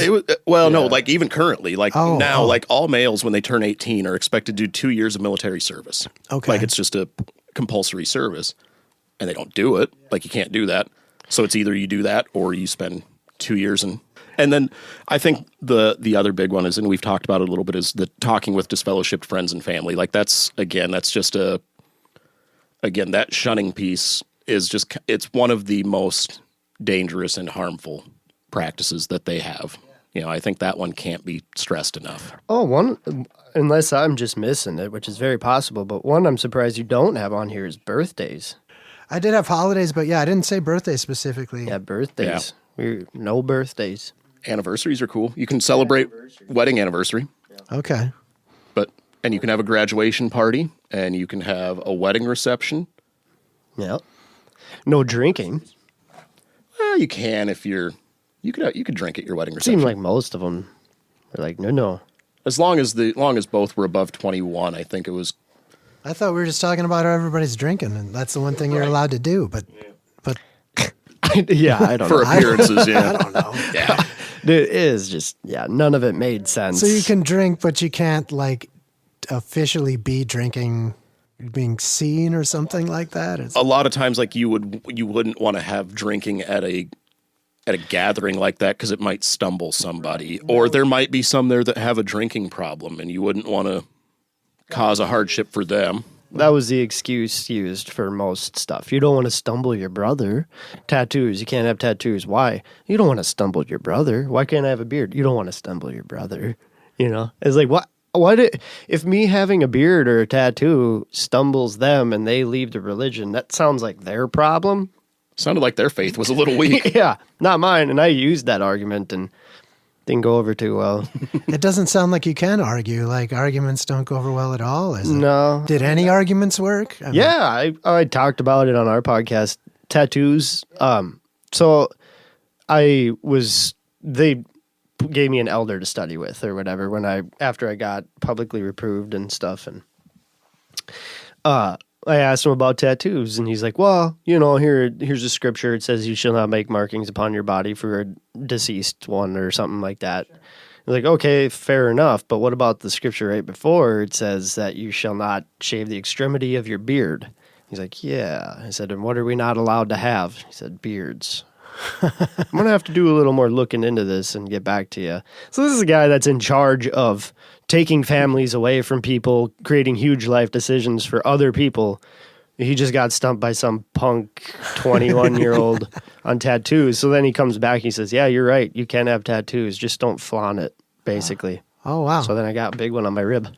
No, like even currently, like now, oh. like all males when they turn 18 are expected to do 2 years of military service. Okay. Like it's just a compulsory service, and they don't do it. Like you can't do that. So it's either you do that or you spend 2 years and then I think the other big one is, and we've talked about it a little bit, is the talking with disfellowshipped friends and family. Like that's just that shunning piece is just, it's one of the most dangerous and harmful practices that they have. You know, I think that one can't be stressed enough. Unless I'm just missing it, which is very possible, but one I'm surprised you don't have on here is birthdays. I did have holidays, but yeah, I didn't say birthdays specifically. Yeah, birthdays. No birthdays. Anniversaries are cool. You can celebrate wedding anniversary. Okay. And you can have a graduation party, and you can have a wedding reception. Yeah. No drinking. Well, you can if you could drink at your wedding reception. Seemed like most of them were like, no. As long as both were above 21, I think it was. I thought we were just talking about how everybody's drinking, and that's the one thing you're allowed to do. But yeah, I don't know. For appearances, yeah. I don't know. Yeah. It is just, none of it made sense. So you can drink, but you can't like officially be drinking, being seen or something like that. A lot of times, like you wouldn't want to have drinking at a gathering like that because it might stumble somebody, or there might be some there that have a drinking problem, and you wouldn't want to cause a hardship for them. That was the excuse used for most stuff. You don't want to stumble your brother. Tattoos. You can't have tattoos. Why? You don't want to stumble your brother. Why can't I have a beard? You don't want to stumble your brother. You know? It's like, what? If me having a beard or a tattoo stumbles them and they leave the religion, that sounds like their problem. Sounded like their faith was a little weak. Yeah, not mine. And I used that argument and didn't go over too well. It doesn't sound like you can argue. Like arguments don't go over well at all, is it? No. Did any arguments work? I talked about it on our podcast, tattoos. So they gave me an elder to study with or whatever after I got publicly reproved and stuff. And I asked him about tattoos, and he's like, well, here's a scripture. It says you shall not make markings upon your body for a deceased one or something like that. I was like, okay, fair enough. But what about the scripture right before? It says that you shall not shave the extremity of your beard. He's like, yeah. I said, and what are we not allowed to have? He said, beards. I'm going to have to do a little more looking into this and get back to you. So this is a guy that's in charge of taking families away from people, creating huge life decisions for other people. He just got stumped by some punk 21-year-old on tattoos. So then he comes back, he says, yeah, you're right. You can have tattoos. Just don't flaunt it, basically. Oh, wow. So then I got a big one on my rib.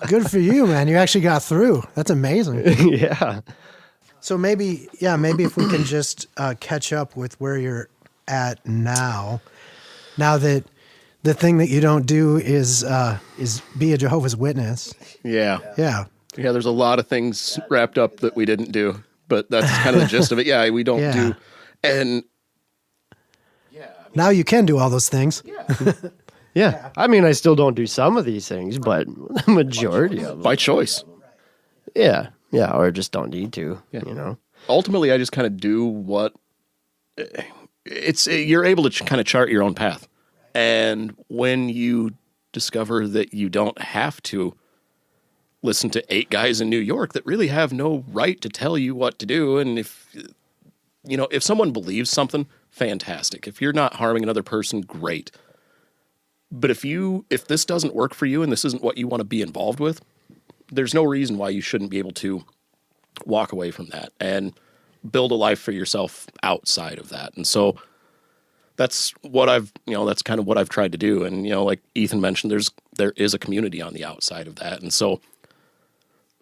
Good for you, man. You actually got through. That's amazing. Yeah. So maybe if we can just catch up with where you're at now that the thing that you don't do is be a Jehovah's Witness. Yeah. Yeah. Yeah, there's a lot of things wrapped up that we didn't do. but that's kind of the gist of it. Yeah, we don't Yeah. do, and Now you can do all those things. Yeah. I mean, I still don't do some of these things, but the majority of them. by choice. Yeah. Yeah. Or just don't need to, you know? Ultimately, I just kind of do what you're able to kind of chart your own path. And when you discover that you don't have to listen to 8 guys in New York that really have no right to tell you what to do, and if someone believes something, fantastic. If you're not harming another person, great. But if this doesn't work for you and this isn't what you want to be involved with, there's no reason why you shouldn't be able to walk away from that and build a life for yourself outside of that. And so that's kind of what I've tried to do. And, like Ethan mentioned, there is a community on the outside of that. And so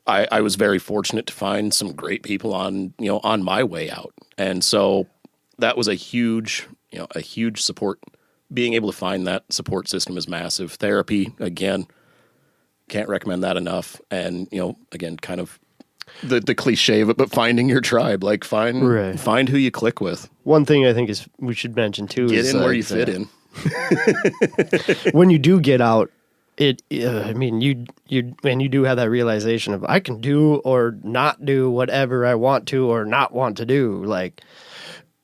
I was very fortunate to find some great people on my way out. And so that was a huge support. Being able to find that support system is massive. Therapy, again, can't recommend that enough. And, again, kind of the cliche of it, but finding your tribe, like find who you click with. One thing I think is we should mention too Get is in where you fit in. When you do get out, you do have that realization of I can do or not do whatever I want to or not want to do. Like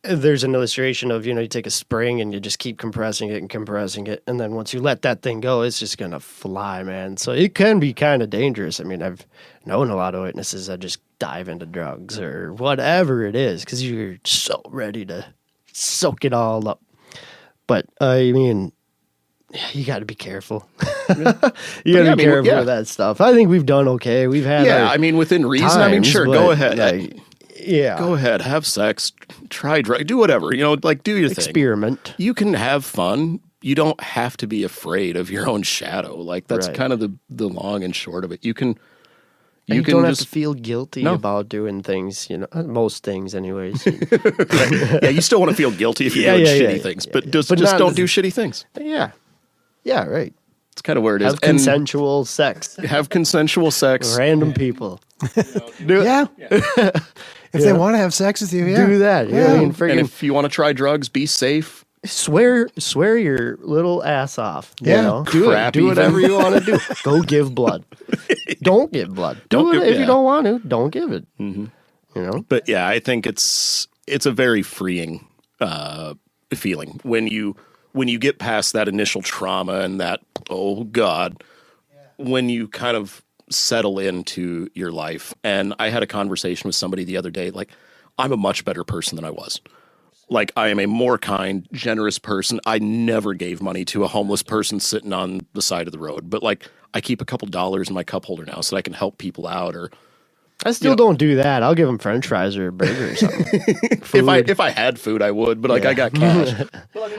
there's an illustration of, you take a spring and you just keep compressing it. And then once you let that thing go, it's just going to fly, man. So it can be kind of dangerous. I mean, I've known a lot of witnesses that just dive into drugs or whatever it is because you're so ready to soak it all up. But I mean, you got to be careful. You got to be careful with that stuff. I think we've done okay. We've had within reason. times, sure, but, go ahead. Go ahead, have sex, try drug, do whatever. Do your thing. Experiment. You can have fun. You don't have to be afraid of your own shadow. Like that's kind of the long and short of it. You don't have to feel guilty about doing things, most things anyways. Yeah, you still want to feel guilty if you're doing shitty things, but just don't do shitty things. Yeah. Yeah, right. It's kind of where it is. Have consensual sex. Have consensual sex. Random people. If they want to have sex with you, do that. Yeah. I mean, and if you want to try drugs, be safe. Swear your little ass off. Yeah. Do it. Do whatever you want to do. Go give blood. Don't give blood. Do it if you don't want to. Don't give it. Mm-hmm. But yeah, I think it's a very freeing feeling when you get past that initial trauma and that oh God, when you kind of settle into your life. And I had a conversation with somebody the other day, like, I'm a much better person than I was. Like, I am a more kind, generous person. I never gave money to a homeless person sitting on the side of the road. But, like, I keep a couple dollars in my cup holder now so that I can help people out. Or I still don't do that. I'll give them French fries or a burger or something. If I had food, I would. But, like, I got cash.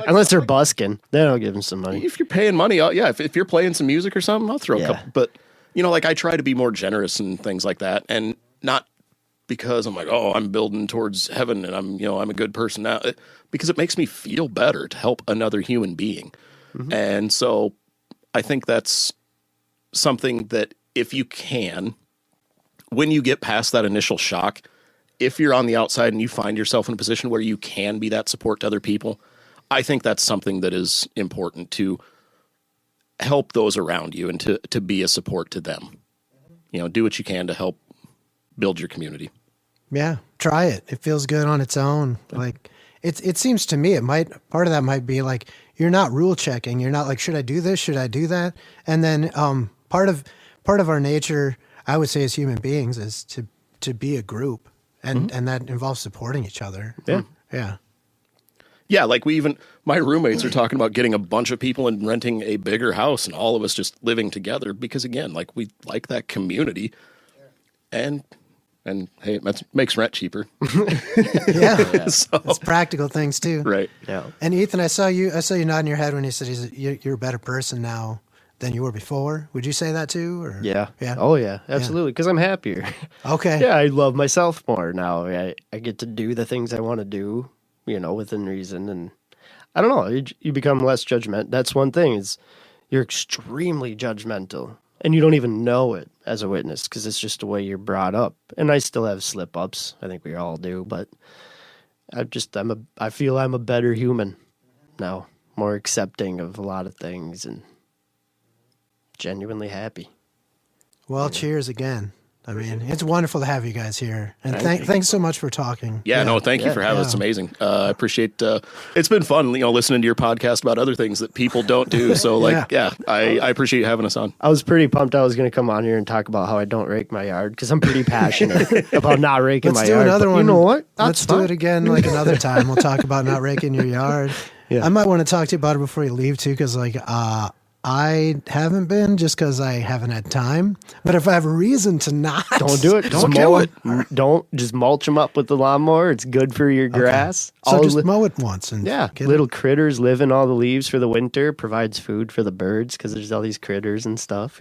Unless they're busking, then I'll give them some money. If you're paying money, if you're playing some music or something, I'll throw a couple. But, like, I try to be more generous and things like that. And not because I'm like, oh, I'm building towards heaven and I'm a good person now. Because it makes me feel better to help another human being. Mm-hmm. And so I think that's something that if you can, when you get past that initial shock, if you're on the outside and you find yourself in a position where you can be that support to other people, I think that's something that is important to help those around you and to be a support to them. Do what you can to help build your community. Yeah, try it. It feels good on its own. Like it seems to me part of that might be like you're not rule checking. You're not like, should I do this? Should I do that? And then part of our nature, I would say as human beings, is to be a group, and that involves supporting each other. Yeah. Yeah. Yeah, like my roommates are talking about getting a bunch of people and renting a bigger house and all of us just living together because, again, like we like that community. And hey, it makes rent cheaper. Yeah. So, it's practical things too. Right. Yeah. And Ethan, I saw you nodding your head when you said you're a better person now than you were before. Would you say that too? Or? Yeah. Yeah. Oh yeah, absolutely. Because I'm happier. Okay. Yeah, I love myself more now. I get to do the things I want to do, within reason. And I don't know, you become less judgmental. That's one thing is you're extremely judgmental and you don't even know it as a witness because it's just the way you're brought up. And I still have slip ups. I think we all do, but I feel I'm a better human now, more accepting of a lot of things and genuinely happy. Well, cheers again. I mean, it's wonderful to have you guys here, and thanks so much for talking. Thank you for having us. It's amazing. I appreciate. It's been fun, listening to your podcast about other things that people don't do. So, I appreciate you having us on. I was pretty pumped. I was going to come on here and talk about how I don't rake my yard because I'm pretty passionate about not raking my yard. Let's do another one. You know what? Let's do it again, another time. We'll talk about not raking your yard. Yeah. I might want to talk to you about it before you leave too, because I haven't been just because I haven't had time. But if I have a reason to not, don't do it. Don't mow it. Don't just mulch them up with the lawnmower. It's good for your grass. So just mow it once and little critters live in all the leaves for the winter. Provides food for the birds because there's all these critters and stuff.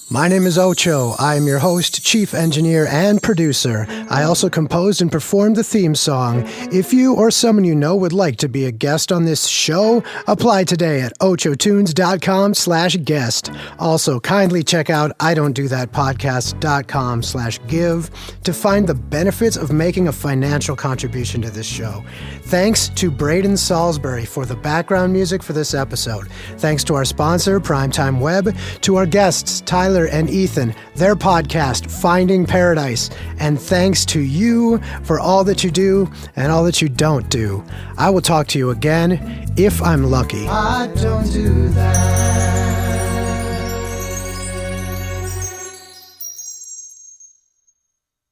My name is Ocho. I am your host, chief engineer, and producer. I also composed and performed the theme song. If you or someone you know would like to be a guest on this show, apply today at ochotunes.com/guest. Also, kindly check out idon'tdothatpodcast.com/give to find the benefits of making a financial contribution to this show. Thanks to Braden Salisbury for the background music for this episode. Thanks to our sponsor, Primetime Web, to our guests, Tyler and Ethan, their podcast, Finding Paradise, and thanks to you for all that you do and all that you don't do. I will talk to you again if I'm lucky. I don't do that.